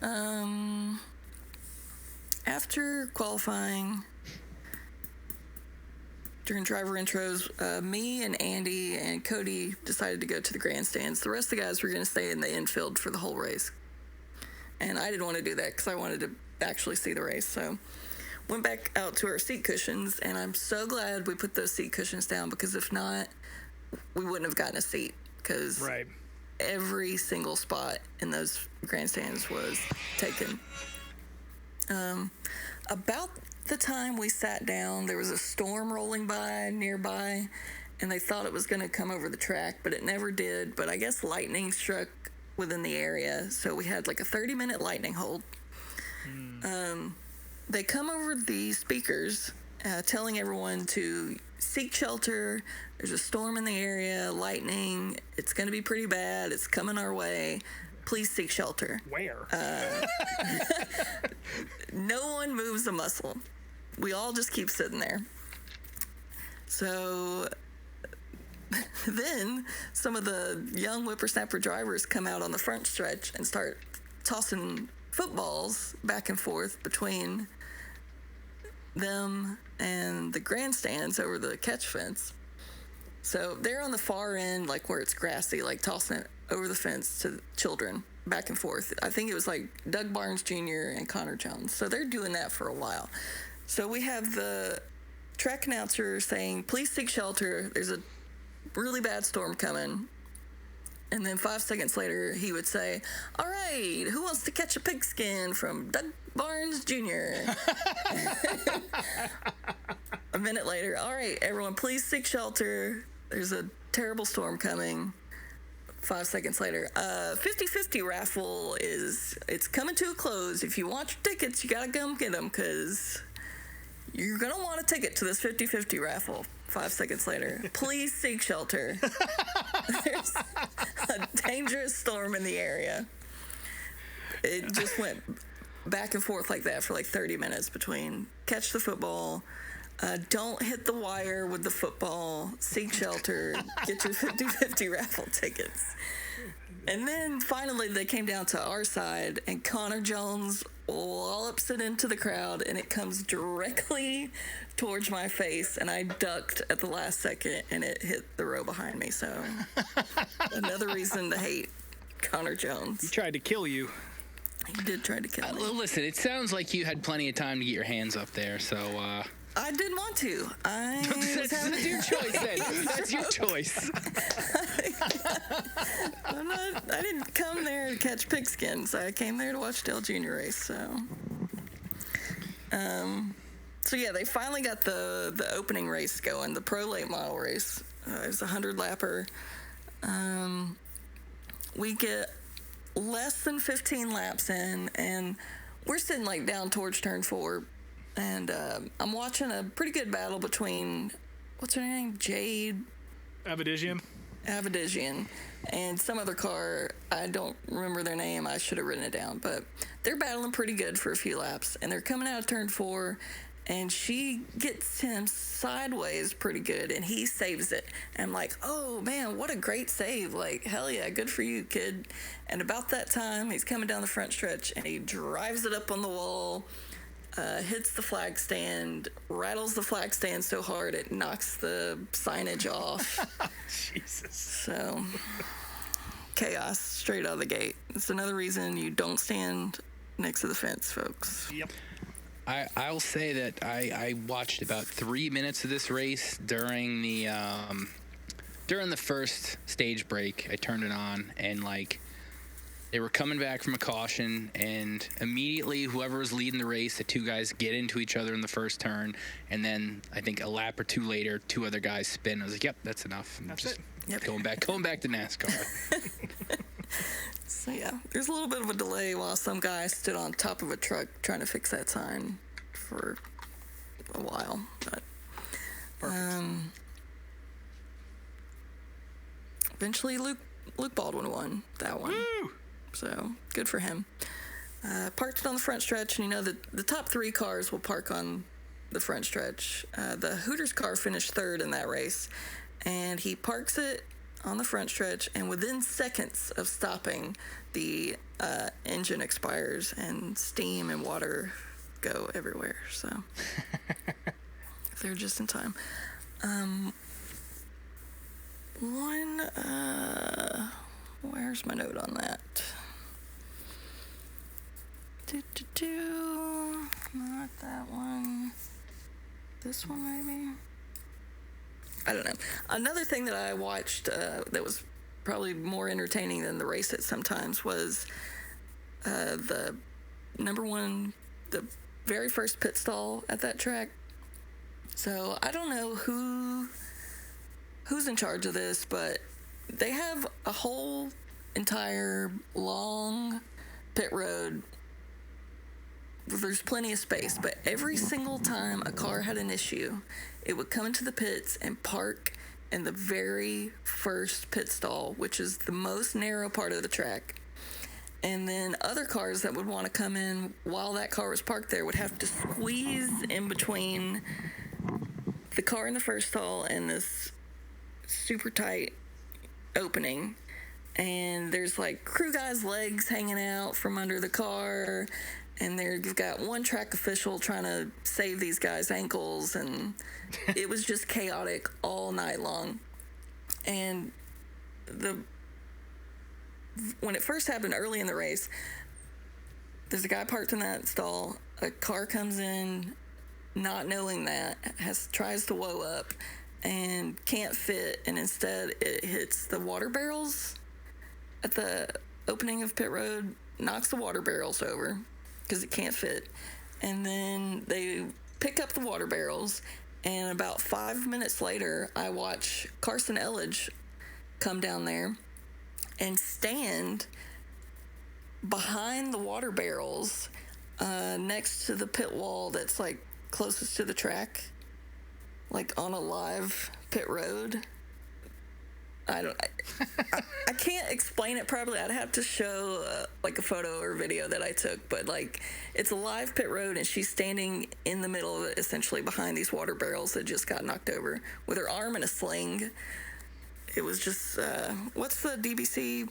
Well, after qualifying, during driver intros, me and Andy and Cody decided to go to the grandstands. The rest of the guys were going to stay in the infield for the whole race. And I didn't want to do that because I wanted to actually see the race. So went back out to our seat cushions, and I'm so glad we put those seat cushions down, because if not, we wouldn't have gotten a seat, because every single spot in those grandstands was taken. About the time we sat down, there was a storm rolling by nearby, and they thought it was going to come over the track, but it never did. But I guess lightning struck within the area, so we had like a 30-minute lightning hold. They come over the speakers telling everyone to seek shelter. There's a storm in the area, lightning, it's going to be pretty bad, it's coming our way, please seek shelter. Where? No one moves a muscle. We all just keep sitting there. So then some of the young whippersnapper drivers come out on the front stretch and start tossing footballs back and forth between them and the grandstands over the catch fence. So they're on the far end, like where it's grassy, like tossing it over the fence to children back and forth. I think it was like Doug Barnes Jr. and Connor Jones. So they're doing that for a while. So we have the track announcer saying, please seek shelter. There's a really bad storm coming. And then 5 seconds later, he would say, all right, who wants to catch a pigskin from Doug Barnes Jr.? A minute later, all right, everyone, please seek shelter. There's a terrible storm coming. 5 seconds later, 50-50 raffle it's coming to a close. If you want your tickets, you gotta come get them, because you're gonna want a ticket to this 50-50 raffle. 5 seconds later, please seek shelter. There's a dangerous storm in the area. It just went back and forth like that for like 30 minutes between catch the football, don't hit the wire with the football, seek shelter, get your 50-50 raffle tickets. And then finally they came down to our side, and Connor Jones wallops it into the crowd, and it comes directly towards my face, and I ducked at the last second, and it hit the row behind me. So another reason to hate Connor Jones. He tried to kill you. He did try to kill me. Listen, it sounds like you had plenty of time to get your hands up there, so... I didn't want to. That's your choice, then. That's your choice. I didn't come there to catch pigskins. I came there to watch Dale Jr. race, so... So yeah, they finally got the opening race going, the Pro Late Model race. It was a 100-lapper. We get less than 15 laps in, and we're sitting like down towards turn 4, and I'm watching a pretty good battle between, what's her name, Jade Avedizian, and some other car. I don't remember their name. I should have written it down, but they're battling pretty good for a few laps, and they're coming out of turn 4, and she gets him sideways pretty good, and he saves it. And I'm like, oh, man, what a great save. Like, hell yeah, good for you, kid. And about that time, he's coming down the front stretch, and he drives it up on the wall, hits the flag stand, rattles the flag stand so hard it knocks the signage off. Jesus. So, chaos straight out of the gate. It's another reason you don't stand next to the fence, folks. Yep. I'll say that I watched about 3 minutes of this race during the during the first stage break, I turned it on, and like they were coming back from a caution, and immediately whoever was leading the race, the two guys get into each other in the first turn, and then I think a lap or two later, two other guys spin. I was like, yep, that's enough. And That's just it. Yep. Going back to NASCAR. So yeah, there's a little bit of a delay while some guy stood on top of a truck trying to fix that sign for a while, but eventually Luke Baldwin won that one. Woo! So good for him. Parked it on the front stretch, and the top three cars will park on the front stretch. The Hooters car finished third in that race, and he parks it on the front stretch, and within seconds of stopping, the engine expires and steam and water go everywhere. So they're just in time. Where's my note on that? Not that one. This one, maybe? I don't know. Another thing that I watched that was probably more entertaining than the race at sometimes was the the very first pit stall at that track. So I don't know who's in charge of this, but they have a whole entire long pit road. There's plenty of space, but every single time a car had an issue, it would come into the pits and park in the very first pit stall, which is the most narrow part of the track. And then other cars that would want to come in while that car was parked there would have to squeeze in between the car in the first stall and this super tight opening. And there's like crew guys' legs hanging out from under the car, and you've got one track official trying to save these guys' ankles, and it was just chaotic all night long. And when it first happened early in the race, there's a guy parked in that stall, a car comes in not knowing that, tries to woe up and can't fit, and instead it hits the water barrels at the opening of pit road, knocks the water barrels over because it can't fit, and then they pick up the water barrels, and about 5 minutes later I watch Carson Elledge come down there and stand behind the water barrels next to the pit wall that's like closest to the track, like on a live pit road. I can't explain it properly. I'd have to show like a photo or video that I took, but like it's a live pit road, and she's standing in the middle of it, essentially behind these water barrels that just got knocked over, with her arm in a sling. It was just what's the DBC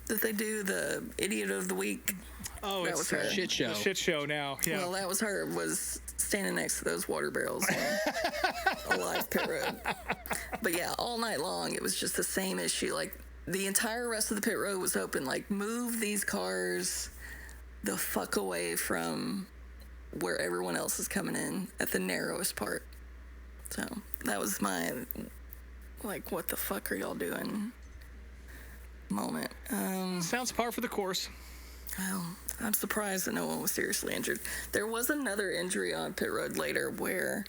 that they do, the Idiot of the Week? Oh, that it's was her. Shit show. The shit show now. Yeah. Well, that was her, was standing next to those water barrels on a live pit road. But yeah, all night long, it was just the same issue. Like, the entire rest of the pit road was open. Like, move these cars the fuck away from where everyone else is coming in at the narrowest part. So that was my, like, what the fuck are y'all doing moment. Sounds par for the course. Well, I'm surprised that no one was seriously injured. There was another injury on pit road later where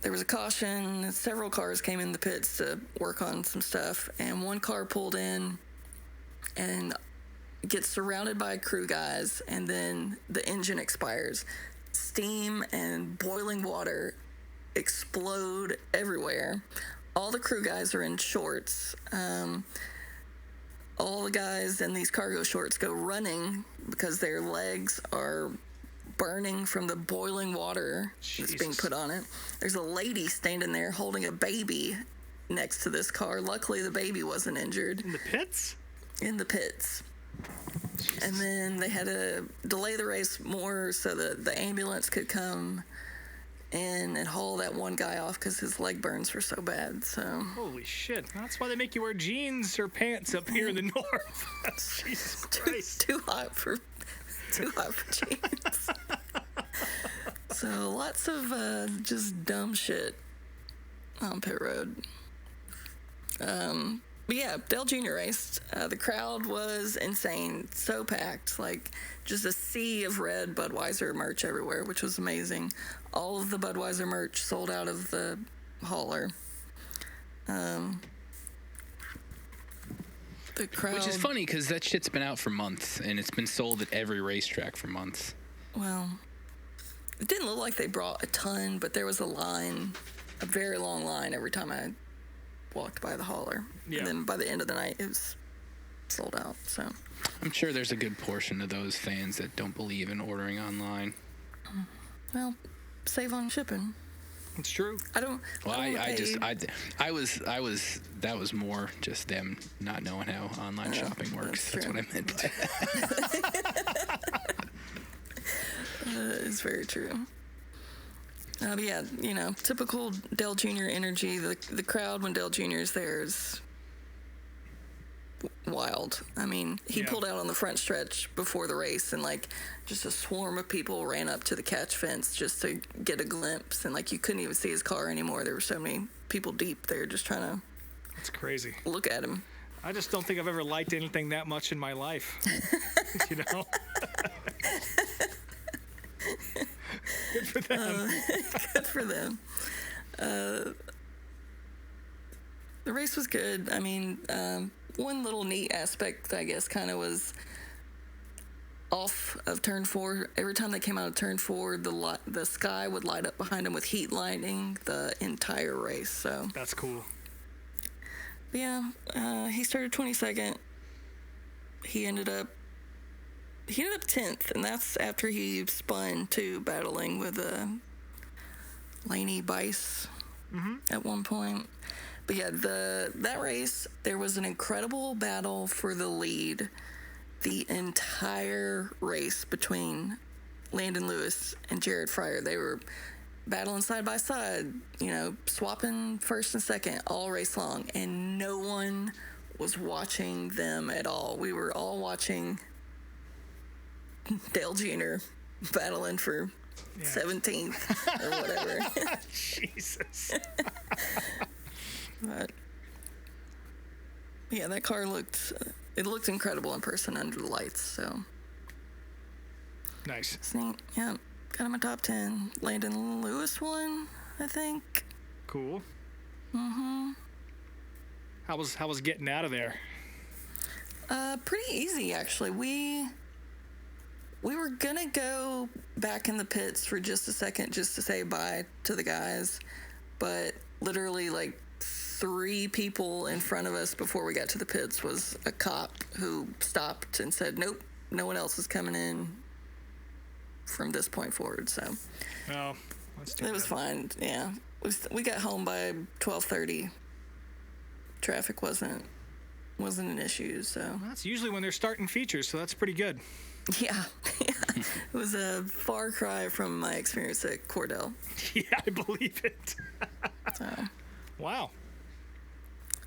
there was a caution. Several cars came in the pits to work on some stuff, and one car pulled in and gets surrounded by crew guys, and then the engine expires. Steam and boiling water explode everywhere. All the crew guys are in shorts. All the guys in these cargo shorts go running because their legs are burning from the boiling water that's being put on it. There's a lady standing there holding a baby next to this car. Luckily, the baby wasn't injured. In the pits? In the pits. And then they had to delay the race more so that the ambulance could come in and haul that one guy off because his leg burns were so bad. So Holy shit. That's why they make you wear jeans or pants up here in the north. Jesus Christ. too hot for jeans. So lots of just dumb shit on pit road. But yeah, Dale Jr. raced. The crowd was insane, so packed, like just a sea of red Budweiser merch everywhere, which was amazing. All of the Budweiser merch sold out of the hauler. The crowd, Which is funny because that shit's been out for months and it's been sold at every racetrack for months. well, it didn't look like they brought a ton, but there was a line, a very long line every time I walked by the hauler. Yeah. And then by the end of the night, it was sold out. So, I'm sure there's a good portion of those fans that don't believe in ordering online. well, save on shipping. It's true. I don't. Well, I was that was more just them not knowing how online shopping works. that's That's what I meant by that. It's very true. But yeah, you know, typical Dale Jr. energy. The crowd when Dale Jr. is there is wild. I mean, he Yeah. pulled out on the front stretch before the race, and like just a swarm of people ran up to the catch fence just to get a glimpse, and like you couldn't even see his car anymore. There were so many people deep there just trying to It's crazy. look at him. I just don't think I've ever liked anything that much in my life. You know? Good for them. Good for them. The race was good. I mean, one little neat aspect, I guess, kind of was off of turn 4. Every time they came out of turn 4, the sky would light up behind them with heat lighting the entire race. So, That's cool. but yeah, he started 22nd. He ended up 10th, and that's after he spun too, battling with Laney Bice at one point. But yeah, that race, there was an incredible battle for the lead the entire race between Landon Lewis and Jared Fryer. They were battling side by side, you know, swapping first and second all race long, and no one was watching them at all. We were all watching Dale Jr. battling for 17th or whatever. Jesus. But yeah, that car looked incredible in person under the lights. So Nice. it's neat. Yeah, got him a top 10. Landon Lewis won, I think. Cool. How was getting out of there? Pretty easy actually. We were gonna go back in the pits for just a second just to say bye to the guys, but literally like 3 people in front of us before we got to the pits was a cop who stopped and said, nope, no one else is coming in from this point forward. So Oh, that's too it was bad. fine. Yeah, we got home by 12:30. Traffic wasn't an issue. So That's usually when they're starting features, so that's pretty good. yeah, it was a far cry from my experience at Cordell. Yeah, I believe it. So Wow.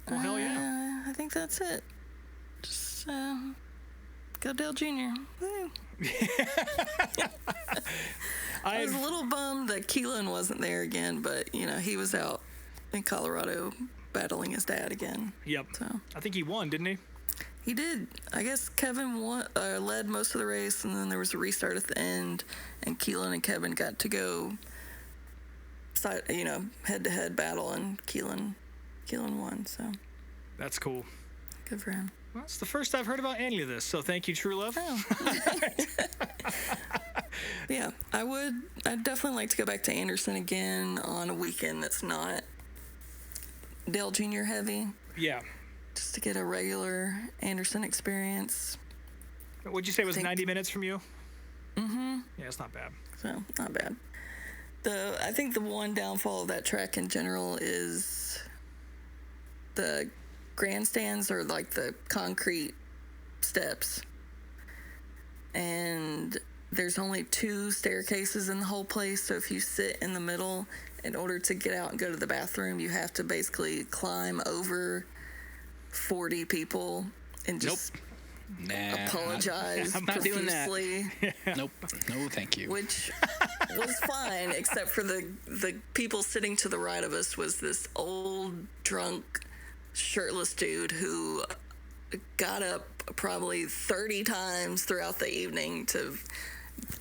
Well, hell yeah. I think that's it. Just go Dale Jr. Woo. I was a little bummed that Keelan wasn't there again, but you know he was out in Colorado battling his dad again. Yep. So I think he won, didn't he? he did. I guess Kevin led most of the race, and then there was a restart at the end, and Keelan and Kevin got to go head-to-head battle, and Keelan won. So That's cool. good for him. Well, it's the first I've heard about any of this, so thank you, Truelove. Oh. Yeah, I'd definitely like to go back to Anderson again on a weekend that's not Dale Jr. heavy, Yeah. just to get a regular Anderson experience. What'd you say it was Think- 90 minutes from you? Mm-hmm. Yeah, it's not bad. So not bad. I think the one downfall of that track in general is the grandstands are like the concrete steps, and there's only 2 staircases in the whole place. So if you sit in the middle, in order to get out and go to the bathroom, you have to basically climb over 40 people and just Nah, apologize I'm not doing that. profusely. Nope. No, thank you. Which was fine, except for the people sitting to the right of us was this old, drunk, shirtless dude who got up probably 30 times throughout the evening to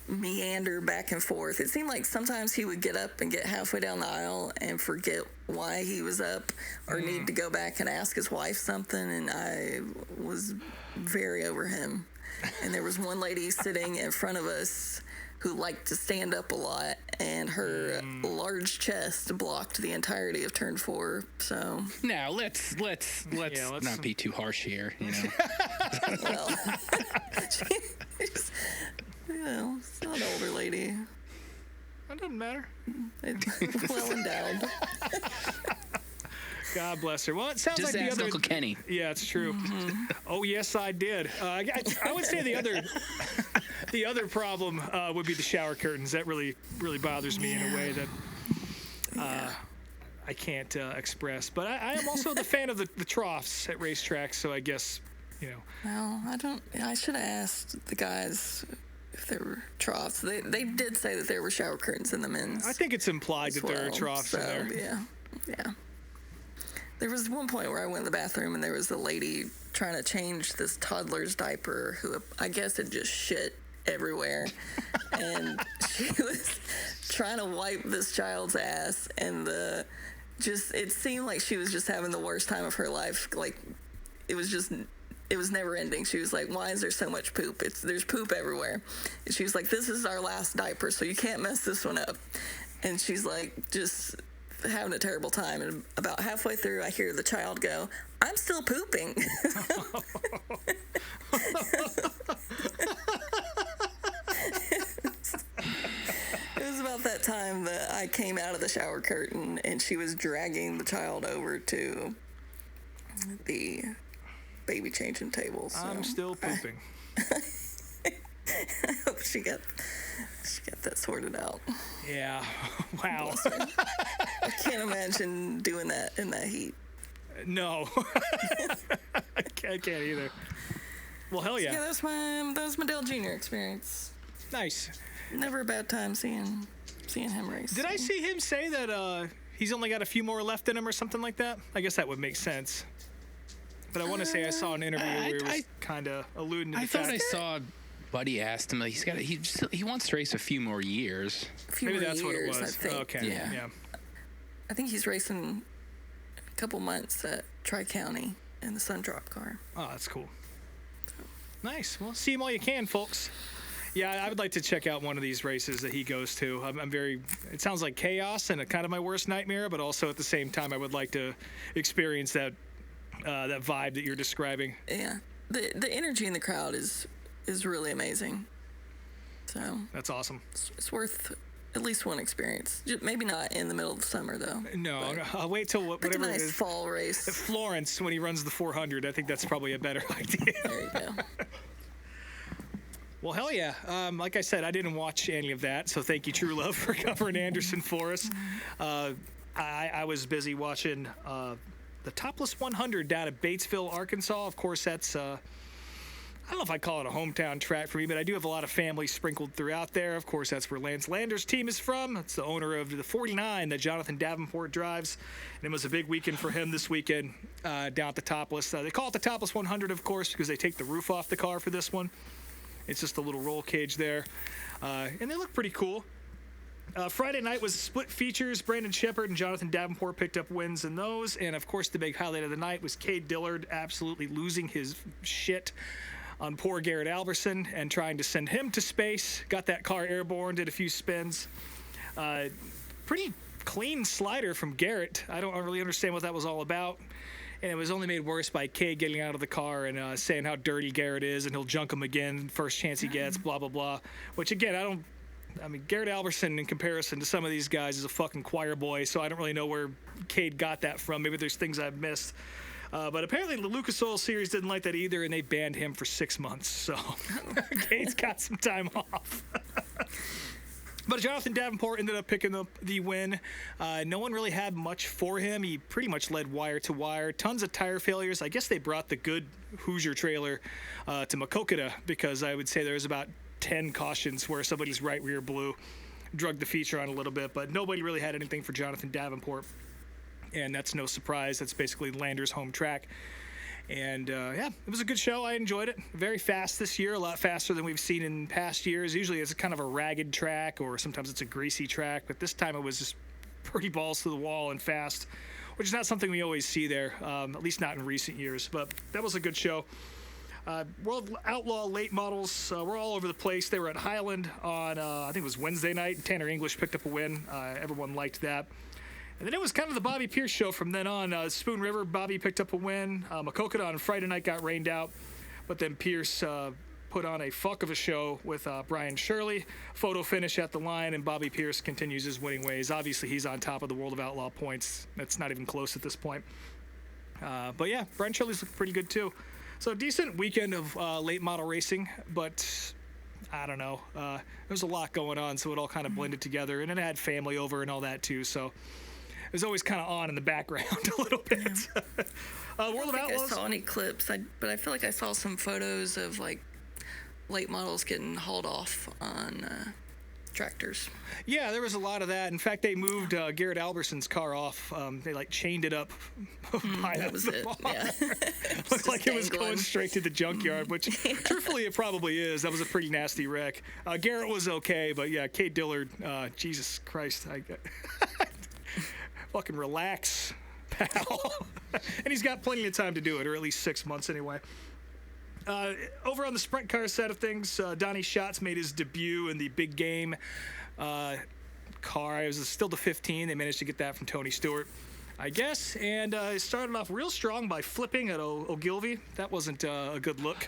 meander back and forth. It seemed like sometimes he would get up and get halfway down the aisle and forget why he was up or need to go back and ask his wife something, and I was very over him. And there was one lady sitting in front of us who liked to stand up a lot, and her large chest blocked the entirety of turn 4. So now let's not be too harsh here, you know. well, she's not an older lady. That doesn't matter. Well endowed. God bless her. Well, it sounds Just like the ask other. Uncle Kenny. Yeah, it's true. Oh yes, I did. I would say the other problem would be the shower curtains. That really bothers me in a way that I can't express. But I am also the fan of the troughs at racetracks. So I guess Well, I should have asked the guys if there were troughs. They did say that there were shower curtains in the men's. I think it's implied that there are troughs in there. Yeah. There was one point where I went to the bathroom and there was a lady trying to change this toddler's diaper who I guess had just shit everywhere. And she was trying to wipe this child's ass, and it seemed like she was just having the worst time of her life. Like, it was never ending. She was like, why is there so much poop? There's poop everywhere. And she was like, this is our last diaper, so you can't mess this one up. And she's like, just having a terrible time. And about halfway through, I hear the child go, I'm still pooping. It was about that time that I came out of the shower curtain and she was dragging the child over to the baby changing table. So I'm still pooping. I hope she got that sorted out. Yeah. Wow. I can't imagine doing that in that heat. No. I can't either. Well, hell yeah. Yeah, that was my Dale Jr. experience. Nice. Never a bad time seeing him race. Did I see him say that he's only got a few more left in him or something like that? I guess that would make sense. But I want to say I saw an interview where he was kind of alluding to the fact. I saw Buddy asked him, he wants to race a few more years. Maybe that's what it was. I think. Okay. Yeah. I think he's racing a couple months at Tri-County in the Sun Drop car. Oh, that's cool. Nice. Well, see him all you can, folks. Yeah, I would like to check out one of these races that he goes to. It sounds like chaos and kind of my worst nightmare, but also at the same time, I would like to experience that vibe that you're describing. Yeah. The energy in the crowd is really amazing. So that's awesome. It's worth at least one experience. Maybe not in the middle of the summer, though. No, I'll wait till whatever a nice it is. Fall race. At Florence, when he runs the 400, I think that's probably a better idea. There you go. Well, hell yeah. Like I said, I didn't watch any of that, so thank you, Truelove, for covering Anderson for us. I was busy watching the Topless 100 down at Batesville, Arkansas. Of course, that's... I don't know if I call it a hometown track for me, but I do have a lot of family sprinkled throughout there. Of course, that's where Lance Lander's team is from. It's the owner of the 49 that Jonathan Davenport drives. And it was a big weekend for him this weekend down at the Topless. They call it the Topless 100, of course, because they take the roof off the car for this one. It's just a little roll cage there. And they look pretty cool. Friday night was split features. Brandon Shepard and Jonathan Davenport picked up wins in those. And, of course, the big highlight of the night was Cade Dillard absolutely losing his shit on poor Garrett Alberson and trying to send him to space. Got that car airborne, did a few spins. Pretty clean slider from Garrett. I don't really understand what that was all about. And it was only made worse by Cade getting out of the car and saying how dirty Garrett is and he'll junk him again first chance he gets, blah, blah, blah. Which, again, Garrett Alberson, in comparison to some of these guys, is a fucking choir boy, so I don't really know where Cade got that from. Maybe there's things I've missed. But apparently the Lucas Oil Series didn't like that either, and they banned him for 6 months. So Cade's got some time off. But Jonathan Davenport ended up picking up the win. No one really had much for him. He pretty much led wire to wire. Tons of tire failures. I guess they brought the good Hoosier trailer to Maquoketa because I would say there was about 10 cautions where somebody's right rear blew. drug the feature on a little bit, but nobody really had anything for Jonathan Davenport. And that's no surprise. That's basically Lander's home track. And yeah, it was a good show. I enjoyed it. Very fast this year, a lot faster than we've seen in past years. Usually it's kind of a ragged track, or sometimes it's a greasy track, but this time it was just pretty balls to the wall and fast, which is not something we always see there, at least not in recent years. But that was a good show. World Outlaw late models were all over the place. They were at Highland on, I think it was Wednesday night. Tanner English picked up a win. Everyone liked that. And then it was kind of the Bobby Pierce show from then on. Spoon River, Bobby picked up a win. Maquoketa on Friday night got rained out. But then Pierce put on a fuck of a show with Brian Shirley. Photo finish at the line, and Bobby Pierce continues his winning ways. Obviously, he's on top of the World of Outlaw points. That's not even close at this point. But yeah, Brian Shirley's looking pretty good too. So decent weekend of late model racing, but I don't know. There's a lot going on, so it all kind of blended together. And then it had family over and all that too, so it was always kind of on in the background a little bit. World of Outlaws. I saw any clips, but I feel like I saw some photos of like late models getting hauled off on tractors. Yeah, there was a lot of that. In fact, they moved Garrett Alberson's car off. They like chained it up by that was the it. bar. Yeah. Looked like it was going straight to the junkyard, which truthfully it probably is. That was a pretty nasty wreck. Garrett was okay, but yeah, Cade Dillard, Jesus Christ, fucking relax, pal. And he's got plenty of time to do it, or at least 6 months anyway. Over on the sprint car side of things, Donny Schatz made his debut in the big game car. It was still the 15. They managed to get that from Tony Stewart, I guess. And he started off real strong by flipping at Ogilvy. That wasn't a good look.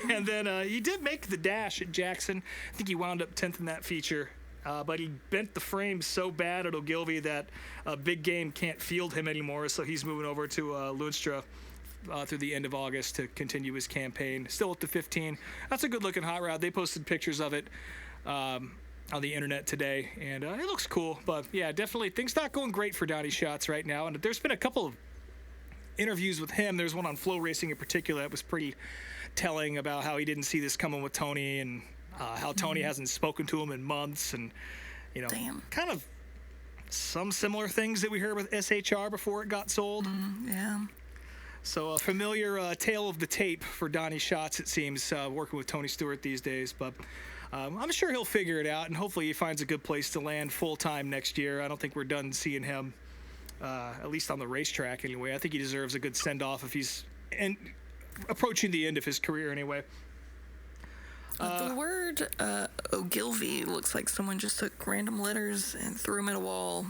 And then he did make the dash at Jackson. I think he wound up 10th in that feature. But he bent the frame so bad at Ogilvy that Big Game can't field him anymore, so he's moving over to Lundström through the end of August to continue his campaign. Still at the 15. That's a good-looking hot rod. They posted pictures of it on the internet today, and it looks cool. But, yeah, definitely things not going great for Donny Schatz right now, and there's been a couple of interviews with him. There's one on Flow Racing in particular that was pretty telling about how he didn't see this coming with Tony, and how Tony hasn't spoken to him in months, and kind of some similar things that we heard with SHR before it got sold. Yeah. So a familiar tale of the tape for Donny Schatz, it seems, working with Tony Stewart these days. But I'm sure he'll figure it out, and hopefully he finds a good place to land full-time next year. I don't think we're done seeing him, at least on the racetrack anyway. I think he deserves a good send-off if he's approaching the end of his career anyway. The word Ogilvy looks like someone just took random letters and threw them at a wall.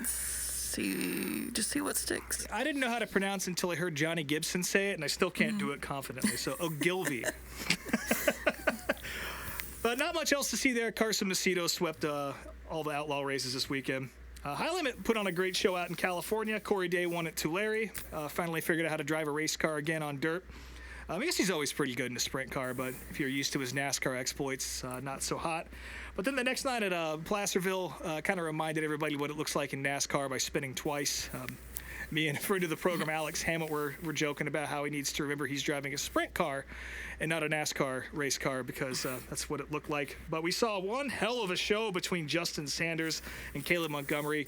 Just see what sticks. I didn't know how to pronounce until I heard Johnny Gibson say it, and I still can't do it confidently. So Ogilvy. But not much else to see there. Carson Macedo swept all the outlaw races this weekend. High Limit put on a great show out in California. Corey Day won at Tulare. Finally figured out how to drive a race car again on dirt. I guess he's always pretty good in a sprint car, but if you're used to his NASCAR exploits, not so hot. But then the next night at Placerville kind of reminded everybody what it looks like in NASCAR by spinning twice. Me and a friend of the program, Alex Hammett, were joking about how he needs to remember he's driving a sprint car and not a NASCAR race car, because that's what it looked like. But we saw one hell of a show between Justin Sanders and Caleb Montgomery.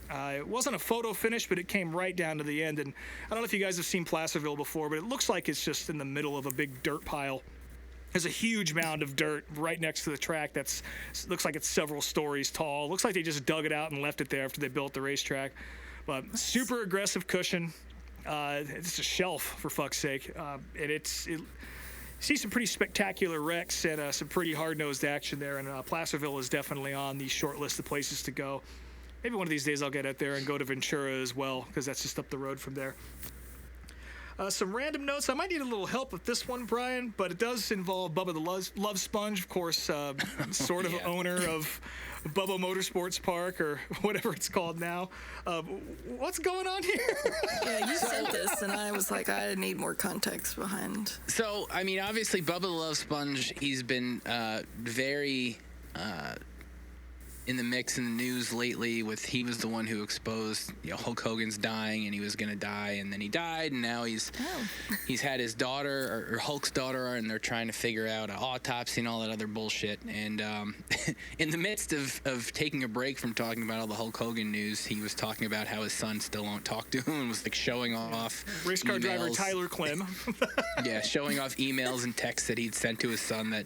It wasn't a photo finish, but it came right down to the end. And I don't know if you guys have seen Placerville before, but it looks like it's just in the middle of a big dirt pile. There's a huge mound of dirt right next to the track looks like it's several stories tall. Looks like they just dug it out and left it there after they built the racetrack. But super aggressive cushion. It's a shelf, for fuck's sake. And see some pretty spectacular wrecks and some pretty hard-nosed action there. And Placerville is definitely on the short list of places to go. Maybe one of these days I'll get out there and go to Ventura as well, because that's just up the road from there. Some random notes. I might need a little help with this one, Brian, but it does involve Bubba the Love Sponge, of course, sort of owner of Bubba Motorsports Park, or whatever it's called now. What's going on here? Yeah, you sent this, and I was like, I need more context behind. So, I mean, obviously, Bubba the Love Sponge, he's been very in the mix in the news lately with he was the one who exposed, Hulk Hogan's dying and he was going to die and then he died and now he's had his daughter or Hulk's daughter and they're trying to figure out an autopsy and all that other bullshit. And in the midst of taking a break from talking about all the Hulk Hogan news, he was talking about how his son still won't talk to him and was like showing off race car emails. driver Tyler Clem. Yeah, showing off emails and texts that he'd sent to his son that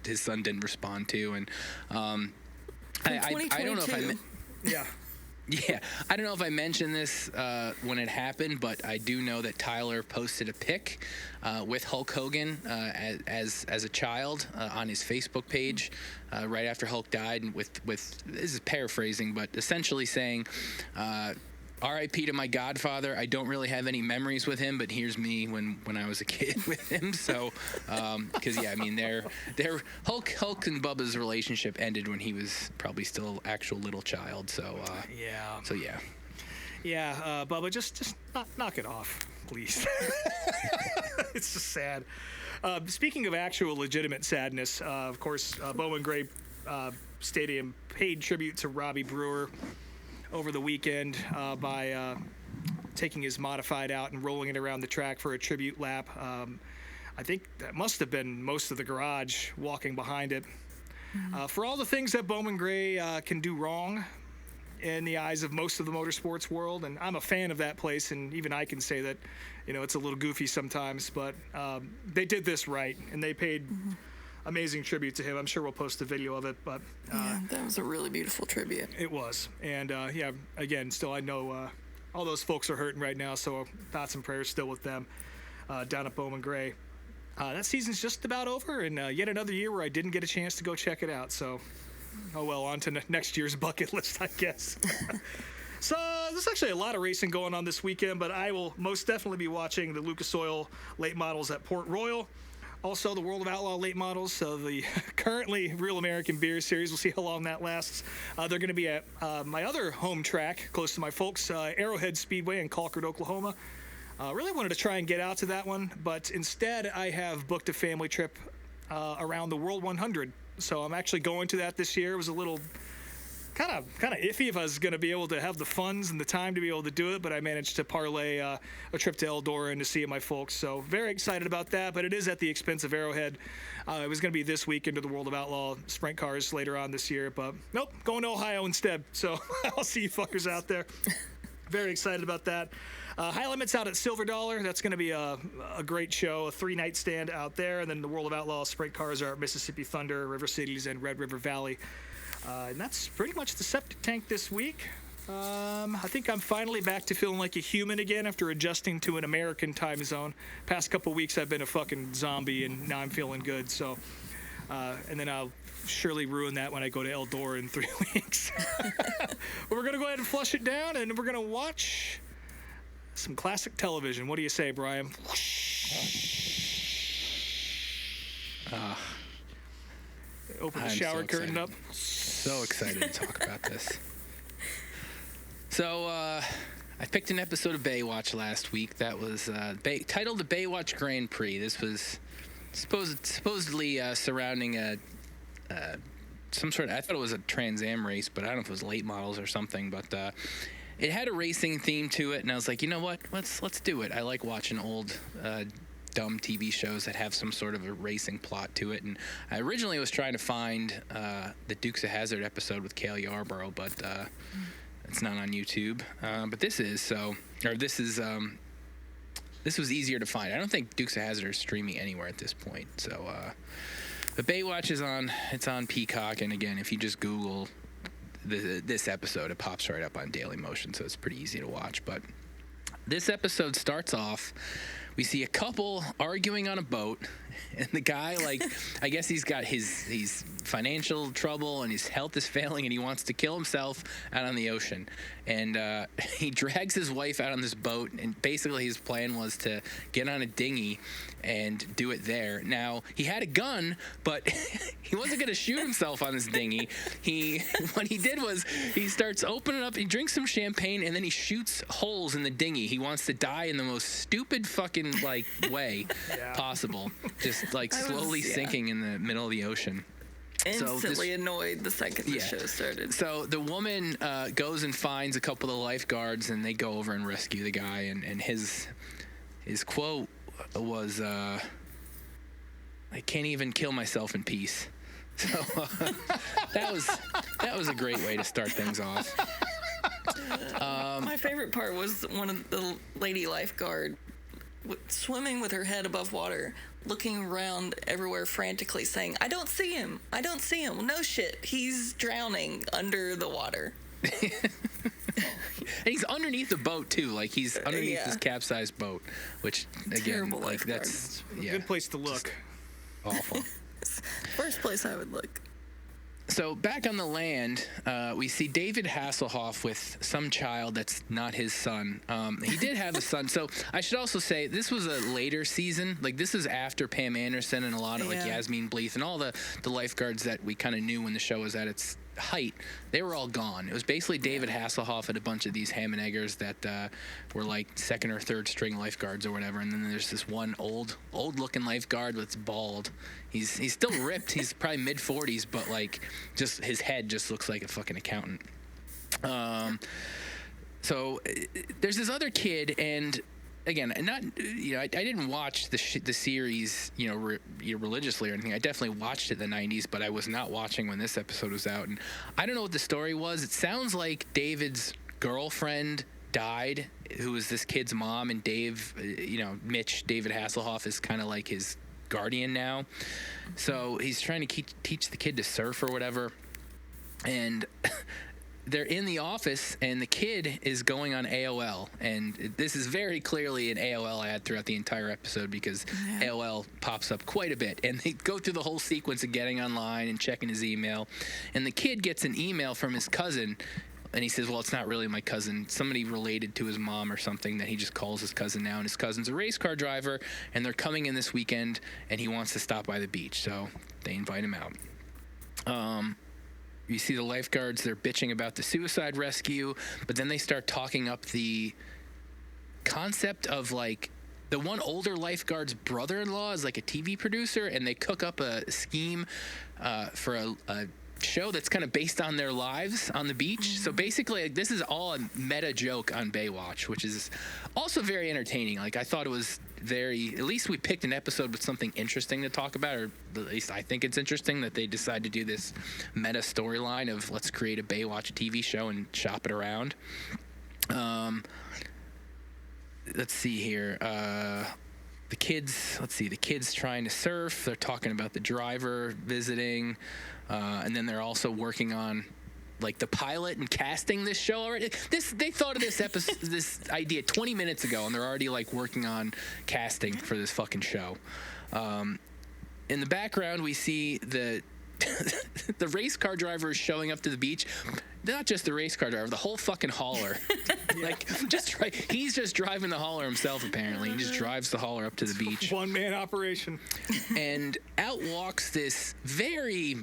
his son didn't respond to. And I don't know if I don't know if I mentioned this when it happened, but I do know that Tyler posted a pic with Hulk Hogan as a child on his Facebook page right after Hulk died, and with this is paraphrasing, but essentially saying, R.I.P. to my godfather. I don't really have any memories with him, but here's me when I was a kid with him. So, because their Hulk and Bubba's relationship ended when he was probably still an actual little child. So Bubba, just knock it off, please. It's just sad. Speaking of actual legitimate sadness, of course, Bowman Gray Stadium paid tribute to Robbie Brewer over the weekend by taking his modified out and rolling it around the track for a tribute lap. I think that must have been most of the garage walking behind it. For all the things that Bowman Gray can do wrong in the eyes of most of the motorsports world, and I'm a fan of that place, and even I can say that, it's a little goofy sometimes, but they did this right, and they paid amazing tribute to him. I'm sure we'll post a video of it, but that was a really beautiful tribute. It was, and again, still I know all those folks are hurting right now, so thoughts and prayers still with them down at Bowman Gray. That season's just about over, and yet another year where I didn't get a chance to go check it out. So, on to next year's bucket list, I guess. So there's actually a lot of racing going on this weekend, but I will most definitely be watching the Lucas Oil late models at Port Royal. Also, the World of Outlaw late models, so the currently Real American Beer Series. We'll see how long that lasts. They're going to be at my other home track, close to my folks, Arrowhead Speedway in Colquitt, Oklahoma. Really wanted to try and get out to that one, but instead I have booked a family trip around the World 100. So I'm actually going to that this year. It was a little kind of iffy if I was going to be able to have the funds and the time to be able to do it, but I managed to parlay a trip to Eldora and to see my folks. So very excited about that, but it is at the expense of Arrowhead. It was going to be this week into the World of Outlaw sprint cars later on this year, but nope, going to Ohio instead. So I'll see you fuckers out there. Very excited about that. High Limits out at Silver Dollar. That's going to be a great show, a 3-night stand out there. And then the World of Outlaw sprint cars are at Mississippi Thunder, River Cities, and Red River Valley. And that's pretty much the septic tank this week. I think I'm finally back to feeling like a human again after adjusting to an American time zone. Past couple weeks I've been a fucking zombie, and now I'm feeling good. So, and then I'll surely ruin that when I go to Eldora in 3 weeks. But we're going to go ahead and flush it down, and we're going to watch some classic television. What do you say, Brian? Open the shower curtain up. So excited to talk about this. So I picked an episode of Baywatch last week that was titled the Baywatch Grand Prix. This was supposedly surrounding some sort of, I thought it was a Trans Am race, but I don't know if it was late models or something, but it had a racing theme to it, and I was like, you know what, let's do it. I like watching old dumb TV shows that have some sort of a racing plot to it, and I originally was trying to find the Dukes of Hazzard episode with Cale Yarborough, but it's not on YouTube. But this was easier to find. I don't think Dukes of Hazzard is streaming anywhere at this point. So, but Baywatch is on. It's on Peacock, and again, if you just Google this episode, it pops right up on Dailymotion, so it's pretty easy to watch. But this episode starts off. We see a couple arguing on a boat, and the guy, I guess he's got his financial trouble and his health is failing, and he wants to kill himself out on the ocean. And he drags his wife out on this boat, and basically his plan was to get on a dinghy and do it there. Now, he had a gun, but he wasn't going to shoot himself on this dinghy. What he did was he starts opening up, he drinks some champagne, and then he shoots holes in the dinghy. He wants to die in the most stupid fucking way possible, just slowly sinking in the middle of the ocean. instantly annoyed the second the show started. So the woman goes and finds a couple of lifeguards, and they go over and rescue the guy. And his quote was, "I can't even kill myself in peace." So that was a great way to start things off. My favorite part was one of the lady lifeguard swimming with her head above water, looking around everywhere frantically, saying, I don't see him. I don't see him. No shit. He's drowning under the water. And he's underneath the boat, too. Like, he's underneath this capsized boat, which, again, terrible like, lifeguard. that's... Good place to look. Awful. First place I would look. So back on the land, we see David Hasselhoff with some child that's not his son. He did have a son. So I should also say this was a later season. Like, this is after Pam Anderson and a lot of like Yasmin Bleeth and all the lifeguards that we kind of knew when the show was at its height. They were all gone. It was basically David Hasselhoff and a bunch of these ham and eggers that were like second or third string lifeguards or whatever. And then there's this one old looking lifeguard that's bald. He's still ripped. He's probably mid 40s, but like just his head just looks like a fucking accountant. So there's this other kid, and again, not I didn't watch the series religiously or anything. I definitely watched it in the 90s, but I was not watching when this episode was out, and I don't know what the story was. It sounds like David's girlfriend died, who was this kid's mom, and David Hasselhoff is kind of like his guardian now. So he's trying to teach the kid to surf or whatever, and they're in the office, and the kid is going on AOL, and this is very clearly an AOL ad throughout the entire episode because AOL pops up quite a bit, and they go through the whole sequence of getting online and checking his email, and the kid gets an email from his cousin, and he says, well, it's not really my cousin, somebody related to his mom or something that he just calls his cousin now, and his cousin's a race car driver, and they're coming in this weekend, and he wants to stop by the beach, so they invite him out. You see the lifeguards, they're bitching about the suicide rescue, but then they start talking up the concept of, like, the one older lifeguard's brother-in-law is like a TV producer, and they cook up a scheme for a show that's kind of based on their lives on the beach. So basically, like, this is all a meta joke on Baywatch, which is also very entertaining. Like, I thought it was at least we picked an episode with something interesting to talk about, or at least I think it's interesting that they decide to do this meta storyline of let's create a Baywatch TV show and shop it around. Let's see here. The kids trying to surf. They're talking about the driver visiting. And then they're also working on like the pilot and casting this show already. They thought of this episode, this idea 20 minutes ago, and they're already like working on casting for this fucking show. In the background, we see the race car driver is showing up to the beach. Not just the race car driver, the whole fucking hauler. Like, he's just driving the hauler himself, apparently. He just drives the hauler up to the beach. One-man operation. And out walks this very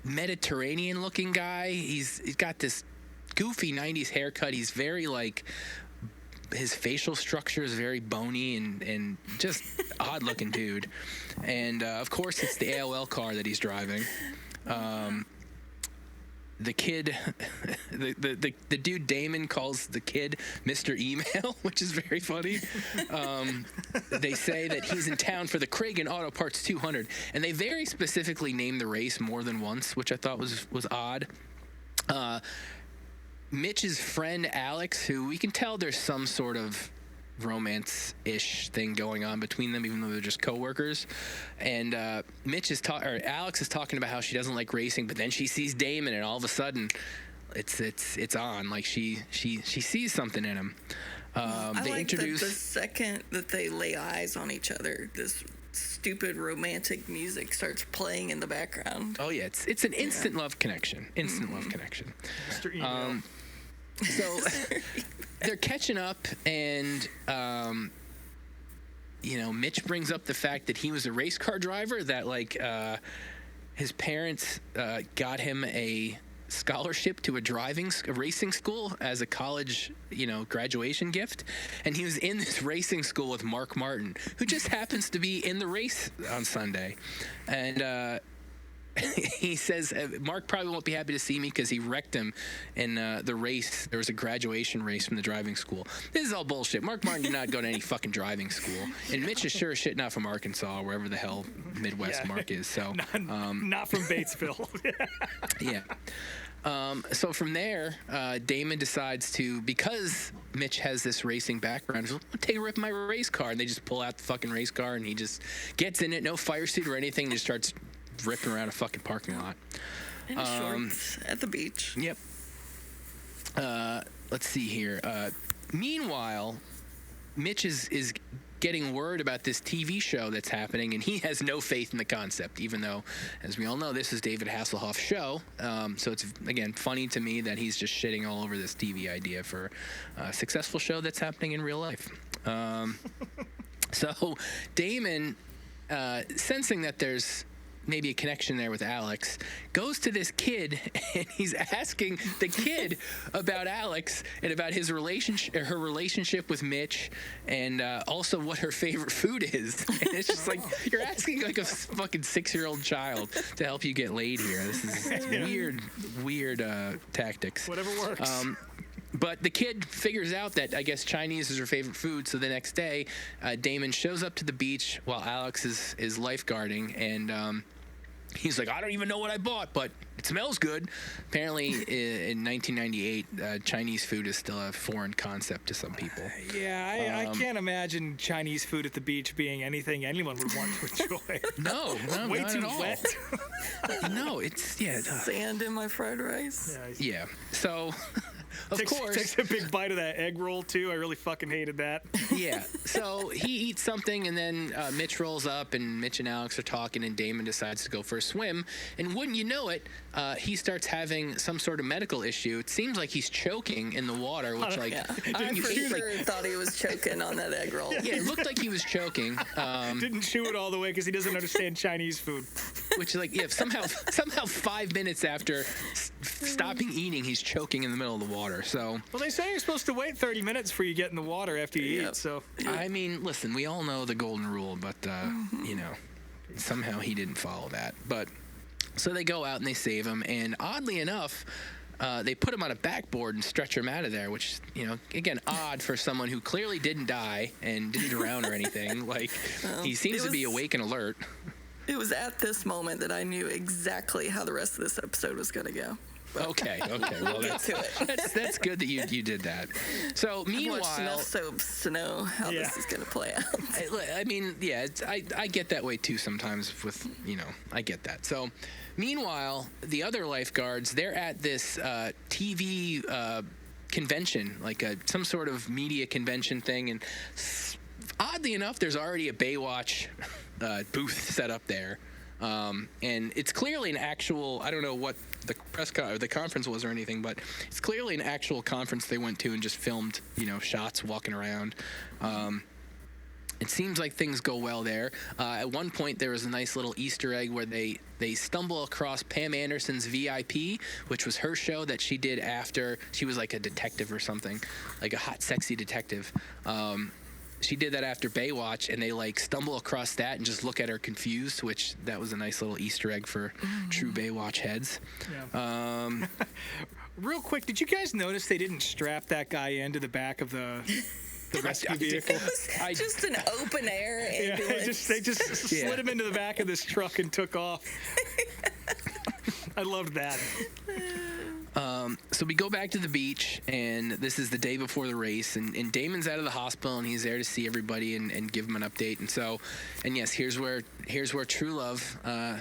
Mediterranean-looking guy. He's got this goofy 90s haircut. He's very, like, his facial structure is very bony and just odd-looking dude. And, of course, it's the AOL car that he's driving. The kid, the dude Damon calls the kid Mr. Email, which is very funny. They say that he's in town for the Kragen Auto Parts 200, and they very specifically name the race more than once, which I thought was odd. Mitch's friend Alex, who we can tell there's some sort of romance-ish thing going on between them, even though they're just coworkers. And Alex is talking about how she doesn't like racing, but then she sees Damon, and all of a sudden, it's on. Like she sees something in him. They introduce the second that they lay eyes on each other, this stupid romantic music starts playing in the background. Oh yeah, it's an instant love connection. Love connection. Mr. Email. So they're catching up, and Mitch brings up the fact that he was a race car driver, that like his parents got him a scholarship to a racing school as a college graduation gift, and he was in this racing school with Mark Martin, who just happens to be in the race on Sunday. And he says, Mark probably won't be happy to see me because he wrecked him in the race. There was a graduation race from the driving school. This is all bullshit. Mark Martin did not go to any fucking driving school. And Mitch is sure as shit not from Arkansas, or wherever the hell Midwest Mark is. So not from Batesville. Yeah. So from there, Damon decides to, because Mitch has this racing background, he's like, take a rip of my race car. And they just pull out the fucking race car, and he just gets in it, no fire suit or anything, and just starts ripping around a fucking parking lot. In shorts at the beach. Yep. Let's see here. Meanwhile, Mitch is getting word about this TV show that's happening, and he has no faith in the concept, even though, as we all know, this is David Hasselhoff's show. So it's, again, funny to me that he's just shitting all over this TV idea for a successful show that's happening in real life. So Damon, sensing that there's maybe a connection there with Alex, goes to this kid, and he's asking the kid about Alex and about his her relationship with Mitch, and also what her favorite food is. And it's just like, you're asking like a fucking 6-year-old child to help you get laid here. This is weird tactics. Whatever works. But the kid figures out that, I guess, Chinese is her favorite food. So the next day, Damon shows up to the beach while Alex is lifeguarding, and he's like, I don't even know what I bought, but it smells good. Apparently, in 1998, Chinese food is still a foreign concept to some people. Yeah, I can't imagine Chinese food at the beach being anything anyone would want to enjoy. No, Way not too at all. wet. No, it's, Sand in my fried rice. Yeah. So, of course. Takes a big bite of that egg roll, too. I really fucking hated that. Yeah. So he eats something, and then Mitch rolls up, and Mitch and Alex are talking, and Damon decides to go for a swim. And wouldn't you know it, he starts having some sort of medical issue. It seems like he's choking in the water, which, like, I for sure thought he was choking on that egg roll. Yeah, it looked like he was choking. Didn't chew it all the way because he doesn't understand Chinese food. Which, like, yeah, somehow 5 minutes after stopping eating, he's choking in the middle of the water. So, well, they say you're supposed to wait 30 minutes before you get in the water after you eat. So, I mean, listen, we all know the golden rule, but you know, somehow he didn't follow that. But so they go out and they save him, and oddly enough, they put him on a backboard and stretch him out of there, which, you know, again, odd for someone who clearly didn't die and didn't drown or anything. Like, he seems to be awake and alert. It was at this moment that I knew exactly how the rest of this episode was going to go. Okay. Well, that's good that you did that. So meanwhile, I've watched enough soaps to know how this is going to play out. I mean, yeah, I get that way too sometimes. With, you know, I get that. So meanwhile, the other lifeguards, they're at this TV convention, like some sort of media convention thing, and oddly enough, there's already a Baywatch booth set up there. And it's clearly an actual, I don't know what the conference was or anything, but it's clearly an actual conference they went to and just filmed, you know, shots walking around. It seems like things go well there. At one point, there was a nice little Easter egg where they stumble across Pam Anderson's VIP, which was her show that she did after she was like a detective or something, like a hot, sexy detective. She did that after Baywatch, and they like stumble across that and just look at her confused, which that was a nice little Easter egg for true Baywatch heads. Yeah. Real quick, did you guys notice they didn't strap that guy into the back of the rescue vehicle? It was just an open air ambulance. They just slid him into the back of this truck and took off. I loved that. So we go back to the beach, and this is the day before the race, and Damon's out of the hospital, and he's there to see everybody and give them an update. And yes, here's where Truelove,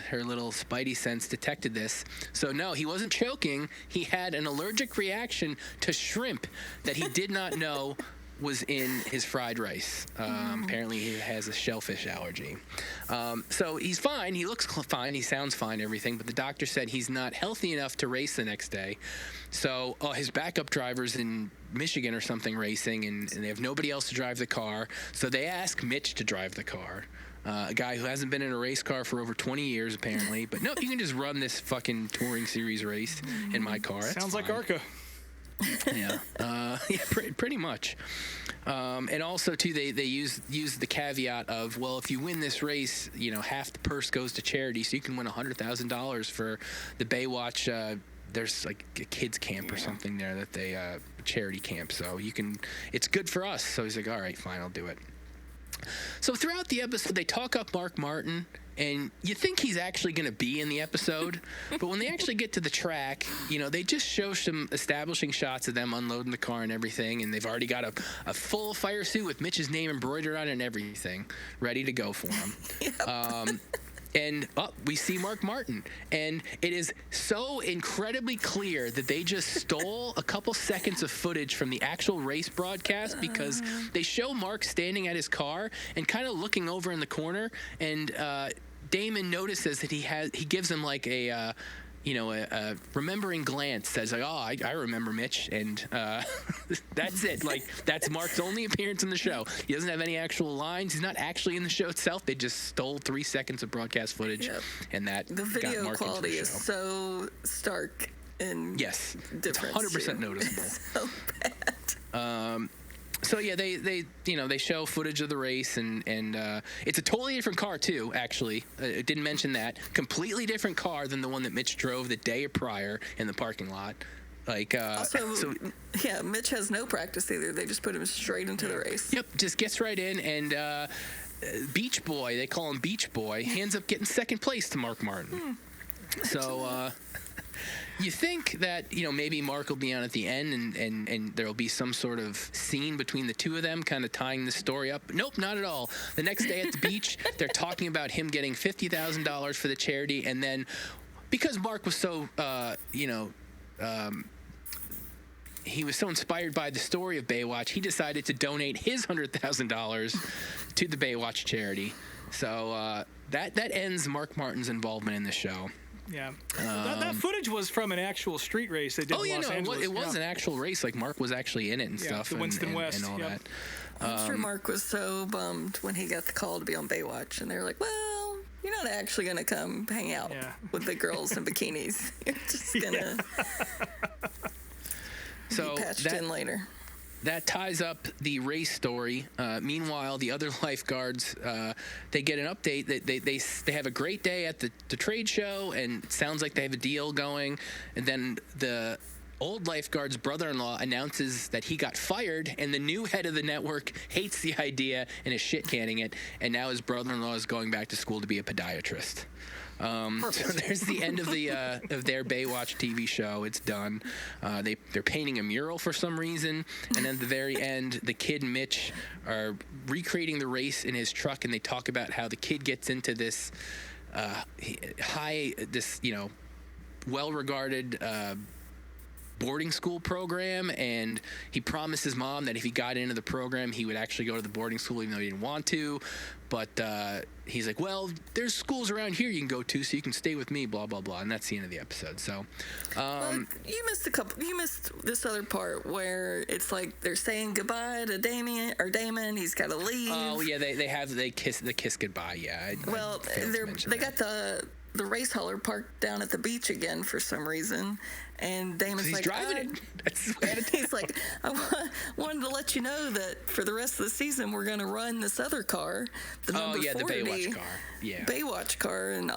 her little spidey sense, detected this. So no, he wasn't choking. He had an allergic reaction to shrimp that he did not know was in his fried rice. Apparently he has a shellfish allergy. So he's fine. He looks fine. He sounds fine, everything. But the doctor said he's not healthy enough to race the next day. So his backup driver's in Michigan or something racing, and they have nobody else to drive the car. So they ask Mitch to drive the car. A guy who hasn't been in a race car for over 20 years, apparently. But no, you can just run this fucking touring series race in my car. That's Sounds fine. like ARCA. Yeah, pretty much. And also too, they use the caveat of, well, if you win this race, half the purse goes to charity, so you can win $100,000 for the Baywatch. There's like a kids camp or something there that they charity camp, so it's good for us. So he's like, all right, fine, I'll do it. So throughout the episode, they talk up Mark Martin, and you think he's actually going to be in the episode, but when they actually get to the track, they just show some establishing shots of them unloading the car and everything, and they've already got a full fire suit with Mitch's name embroidered on it and everything, ready to go for him. Yep. And we see Mark Martin, and it is so incredibly clear that they just stole a couple seconds of footage from the actual race broadcast, because they show Mark standing at his car and kind of looking over in the corner, and Damon notices that he gives him like a remembering glance, says like, I remember Mitch, and that's it. Like, that's Mark's only appearance in the show. He doesn't have any actual lines. He's not actually in the show itself. They just stole 3 seconds of broadcast footage, and that the video got Mark quality into the is show. so stark and yes, different. It's 100% noticeable. It's so bad. So yeah, they show footage of the race, and it's a totally different car too. Actually, I didn't mention that. Completely different car than the one that Mitch drove the day prior in the parking lot. Like Mitch has no practice either. They just put him straight into the race. Yep, just gets right in, and Beach Boy, they call him Beach Boy, he ends up getting second place to Mark Martin. So. You think that, maybe Mark will be on at the end and there will be some sort of scene between the two of them kind of tying the story up. Nope, not at all. The next day at the beach, they're talking about him getting $50,000 for the charity, and then because Mark was so, he was so inspired by the story of Baywatch, he decided to donate his $100,000 to the Baywatch charity. So that ends Mark Martin's involvement in the show. Yeah, that footage was from an actual street race they did in Los Angeles. It was an actual race. Like, Mark was actually in it and stuff. The Winston West. And all that. I'm sure Mark was so bummed when he got the call to be on Baywatch, and they were like, well, you're not actually going to come hang out with the girls in bikinis. You're just going to be patched in later. That ties up the race story. Meanwhile, the other lifeguards, they get an update that they have a great day at the trade show, and it sounds like they have a deal going. And then the old lifeguard's brother-in-law announces that he got fired, and the new head of the network hates the idea and is shit-canning it. And now his brother-in-law is going back to school to be a podiatrist. So there's the end of the of their Baywatch TV show. It's done. They're painting a mural for some reason, and then at the very end, the kid and Mitch are recreating the race in his truck, and they talk about how the kid gets into this well-regarded boarding school program, and he promised his mom that if he got into the program, he would actually go to the boarding school even though he didn't want to. But he's like, well, there's schools around here you can go to, so you can stay with me, blah, blah, blah. And that's the end of the episode. So you missed this other part where it's like they're saying goodbye to Damon. He's got to leave. Oh, yeah, they kiss goodbye, yeah. They got the race hauler parked down at the beach again for some reason, and Damon's like, driving it. He's like, I wanted to let you know that for the rest of the season we're going to run this other car, the number 40, the Baywatch car. Yeah, Baywatch car, and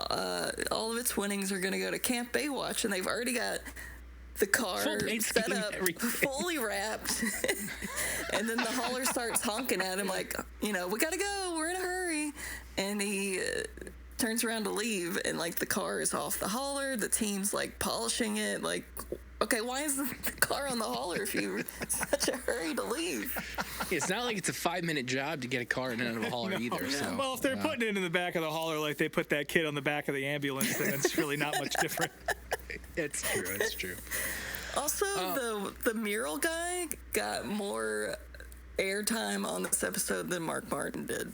all of its winnings are going to go to Camp Baywatch, and they've already got the car set up, fully wrapped. And then the hauler starts honking at him like, we got to go, we're in a hurry, and he turns around to leave, and like the car is off the hauler. The team's like polishing it. Like, okay, why is the car on the hauler if you're in such a hurry to leave? It's not like it's a 5-minute job to get a car in and out of a hauler either. So, well, if they're putting it in the back of the hauler like they put that kid on the back of the ambulance, then it's really not much different. It's true. Also, the mural guy got more airtime on this episode than Mark Martin did.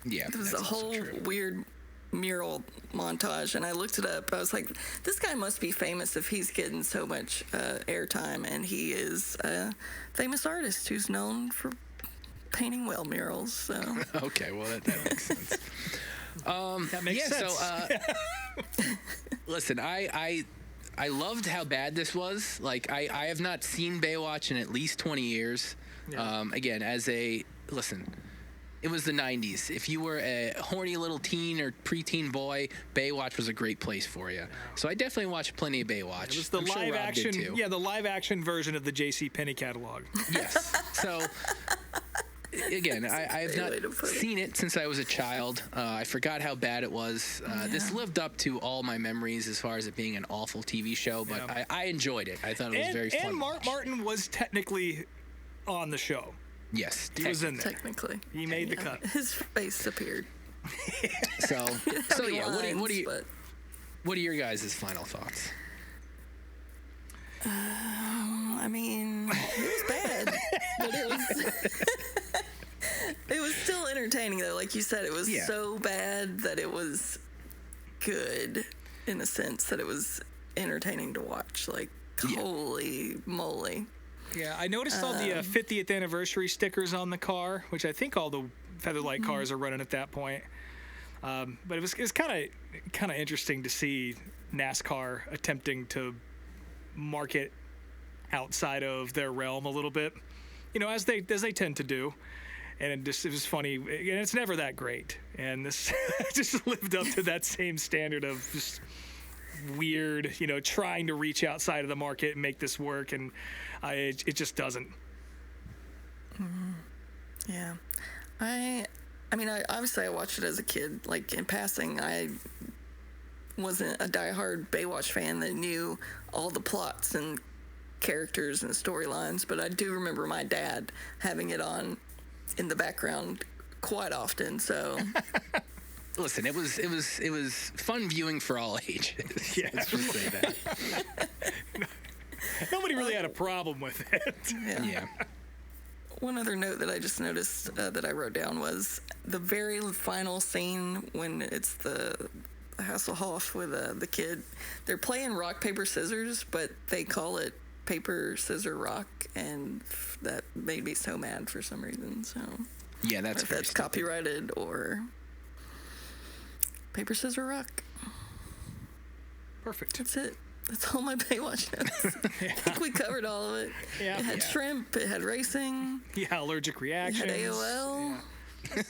Yeah, it was a whole weird mural montage, and I looked it up. I was like, this guy must be famous if he's getting so much airtime, and he is a famous artist who's known for painting whale murals. So okay, well that makes sense. That makes sense. So listen, I I loved how bad this was. Like, I have not seen Baywatch in at least 20 years. Yeah. Again, listen, it was the 90s. If you were a horny little teen or preteen boy, Baywatch was a great place for you. So I definitely watched plenty of Baywatch. It was the I'm sure live Rob did action, too. the live action version of the J.C. Penney catalog. Yes. So, again, I have not seen it since I was a child. I forgot how bad it was. This lived up to all my memories as far as it being an awful TV show, but Yeah. I enjoyed it. I thought it was very fun. And to Mark watch. Martin was technically on the show. Yes. He was in there. Technically. He made the cut. His face appeared. So yeah, Lines, what are your guys' final thoughts? I mean, it was bad, but it was still entertaining though. Like you said, it was so bad that it was good in a sense that it was entertaining to watch. Like, holy moly. Yeah, I noticed all the 50th anniversary stickers on the car, which I think all the Featherlight cars are running at that point. But it was kind of interesting to see NASCAR attempting to market outside of their realm a little bit, as they tend to do. And it was funny, and it's never that great. And this just lived up to that same standard of just weird, trying to reach outside of the market and make this work, and it just doesn't. Yeah. I mean, obviously I watched it as a kid. Like, in passing, I wasn't a diehard Baywatch fan that knew all the plots and characters and storylines, but I do remember my dad having it on in the background quite often. So Listen, it was fun viewing for all ages. Yeah. Let's just say that. Nobody really had a problem with it. Yeah. one other note that I just noticed that I wrote down was the very final scene when it's the Hasselhoff with the kid. They're playing rock, paper, scissors, but they call it paper, scissor, rock, and that made me so mad for some reason. So Yeah, that's if that's copyrighted or paper, scissor, rock. Perfect. That's it. That's all my Baywatch notes. I think we covered all of it. Yeah. It had shrimp. It had racing. Yeah, allergic reactions. It had AOL. Yeah.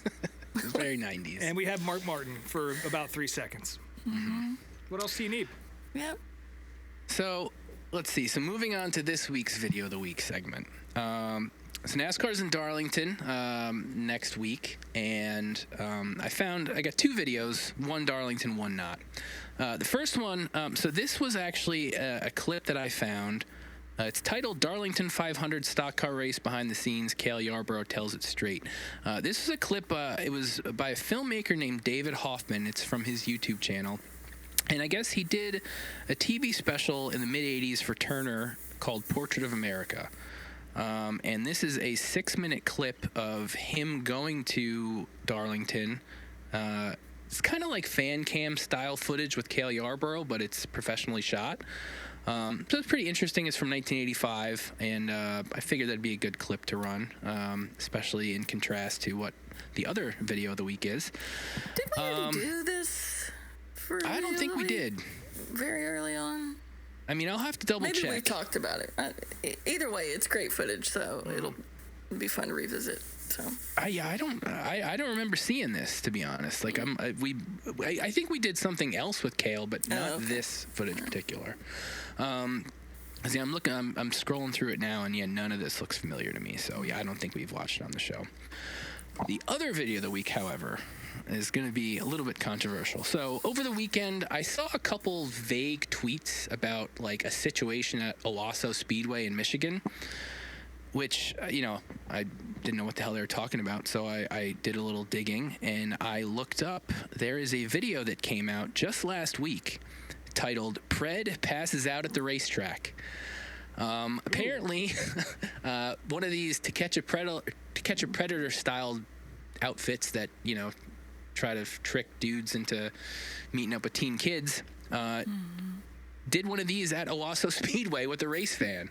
It's very 90s. And we have Mark Martin for about 3 seconds. Mm-hmm. What else do you need? Yep. So, let's see. So, moving on to this week's Video of the Week segment. So, NASCAR's in Darlington next week, and I got 2 videos, one Darlington, one not. The first one, so this was actually a clip that I found. It's titled Darlington 500 Stock Car Race Behind the Scenes, Cale Yarborough Tells It Straight. This is a clip, it was by a filmmaker named David Hoffman. It's from his YouTube channel. And I guess he did a TV special in the mid-'80s for Turner called Portrait of America. And this is a 6-minute clip of him going to Darlington. It's kind of like fan cam style footage with Cale Yarborough, but it's professionally shot. So it's pretty interesting. It's from 1985, and I figured that'd be a good clip to run, especially in contrast to what the other Video of the Week is. Did we already do this? I don't think we did. Very early on. I mean, I'll have to double check. Maybe we talked about it. Either way, it's great footage, so it'll be fun to revisit. So I don't remember seeing this, to be honest. Like I think we did something else with Cale, but not this footage in particular. See, I'm scrolling through it now, and yeah, none of this looks familiar to me. So yeah, I don't think we've watched it on the show. The other Video of the Week, however, is going to be a little bit controversial. So over the weekend, I saw a couple vague tweets about like a situation at Owasso Speedway in Michigan, which, I didn't know what the hell they were talking about. So I did a little digging, and I looked up. There is a video that came out just last week titled Pred Passes Out at the Racetrack. Apparently, one of these to catch a predator style outfits that, try to trick dudes into meeting up with teen kids, did one of these at Owasso Speedway with a race fan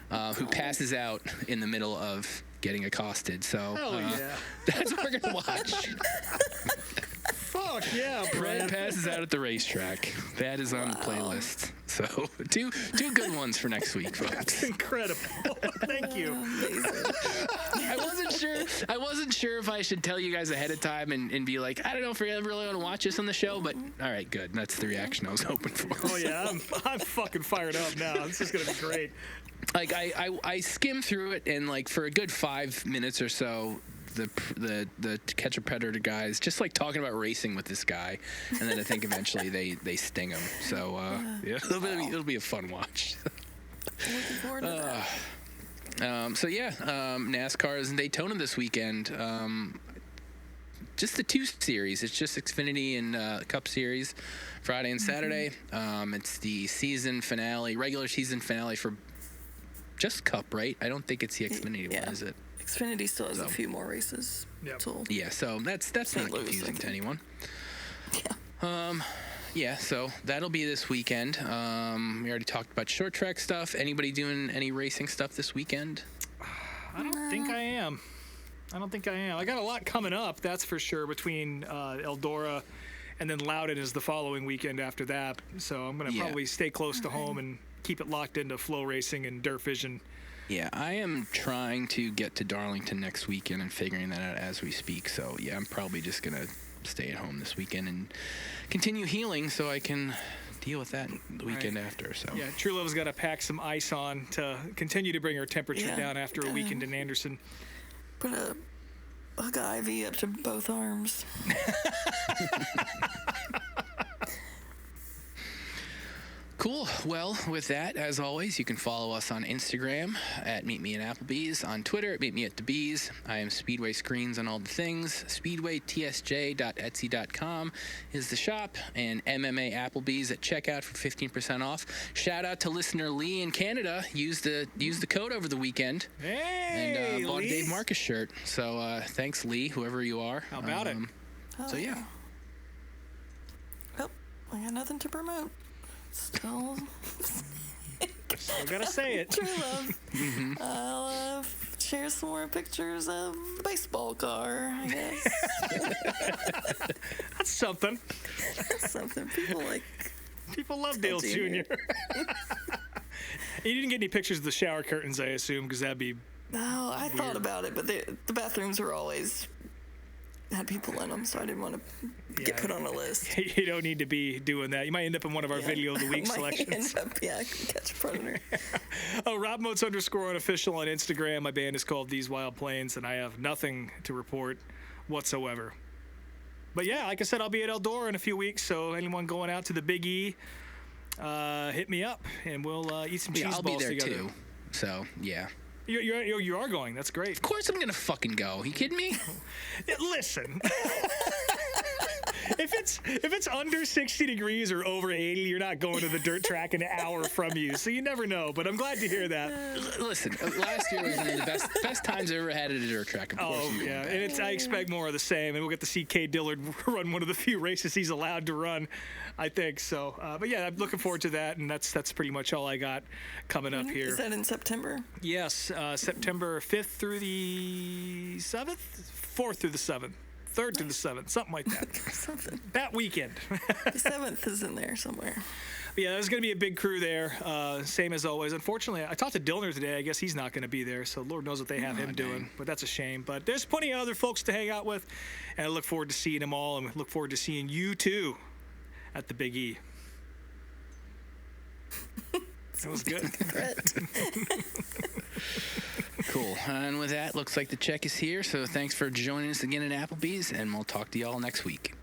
who passes out in the middle of getting accosted. So that's what we're going to watch. Fuck yeah, Brad passes out at the racetrack. That is on the playlist. So So two good ones for next week, folks. That's incredible. Thank you. I wasn't sure if I should tell you guys ahead of time and be like, I don't know if you're really going to watch this on the show, but all right, good. That's the reaction I was hoping for. Oh yeah, I'm fucking fired up now. This is gonna be great. Like I skimmed through it, and like for a good 5 minutes or so, the Catch a Predator guys just like talking about racing with this guy, and then I think eventually they sting him. So yeah, it'll be a fun watch. Looking forward to that. So yeah, NASCAR is in Daytona this weekend. Just the 2 series. It's just Xfinity and Cup Series, Friday and Saturday. It's the season finale, regular season finale for just Cup, right? I don't think it's the Xfinity one, is it? Xfinity still has a few more races. Yep. Yeah, so that's not confusing to anyone. Yeah. Yeah, so that'll be this weekend. We already talked about short track stuff. Anybody doing any racing stuff this weekend? I don't think I am. I got a lot coming up, that's for sure, between Eldora and then Loudon is the following weekend after that. So I'm going to probably stay close to home and keep it locked into flow racing and dirt vision. Yeah, I am trying to get to Darlington next weekend and figuring that out as we speak. So, yeah, I'm probably just going to stay at home this weekend and continue healing so I can deal with that the weekend after. So yeah, Truelove's got to pack some ice on to continue to bring her temperature down after a weekend in Anderson. Put a hook an IV up to both arms. Cool. Well, with that, as always, you can follow us on Instagram at meetmeatapplebees, on Twitter at meetmeatapplebees. I am Speedway Screens on all the things. SpeedwayTSJ.etsy.com is the shop, and MMA Applebees at checkout for 15% off. Shout out to listener Lee in Canada. Used the code over the weekend. Hey, and bought Lee. a Dave Marcus shirt. So thanks, Lee, whoever you are. How about it? So yeah. Oh, I got nothing to promote. Still gotta say it. Truelove. I'll share some more pictures of the baseball car, I guess. That's something. That's something People love Dale Jr. You didn't get any pictures of the shower curtains, I assume, because that'd be No, I thought about it, but the bathrooms were always had people in them, so I didn't want to get put on a list. You don't need to be doing that. You might end up in one of our video of the week selections. Catch a Predator. Rob Motes _unofficial on Instagram. My band is called These Wild Plains, and I have nothing to report whatsoever. But yeah, like I said, I'll be at Eldora in a few weeks, so anyone going out to the Big E, hit me up, and we'll eat some cheese I'll balls be there together. too. So yeah. You are going. That's great. Of course I'm gonna fucking go. You kidding me? Listen. If it's under 60 degrees or over 80, you're not going to the dirt track an hour from you. So you never know. But I'm glad to hear that. Listen, last year was one of the best times I ever had at a dirt track. Of course yeah, and I expect more of the same. And we'll get to see Cade Dillard run one of the few races he's allowed to run, I think. So, but yeah, I'm looking forward to that. And that's pretty much all I got coming up here. Is that in September? Yes, September 5th through the 7th, 4th through the 7th. 3rd to the 7th, something like that. Something. That weekend. The 7th is in there somewhere. But yeah, there's going to be a big crew there, same as always. Unfortunately, I talked to Dillner today. I guess he's not going to be there, so Lord knows what they have him doing. But that's a shame. But there's plenty of other folks to hang out with, and I look forward to seeing them all, and look forward to seeing you, too, at the Big E. That was good. Cool. And with that, looks like the check is here. So thanks for joining us again at Applebee's, and we'll talk to y'all next week.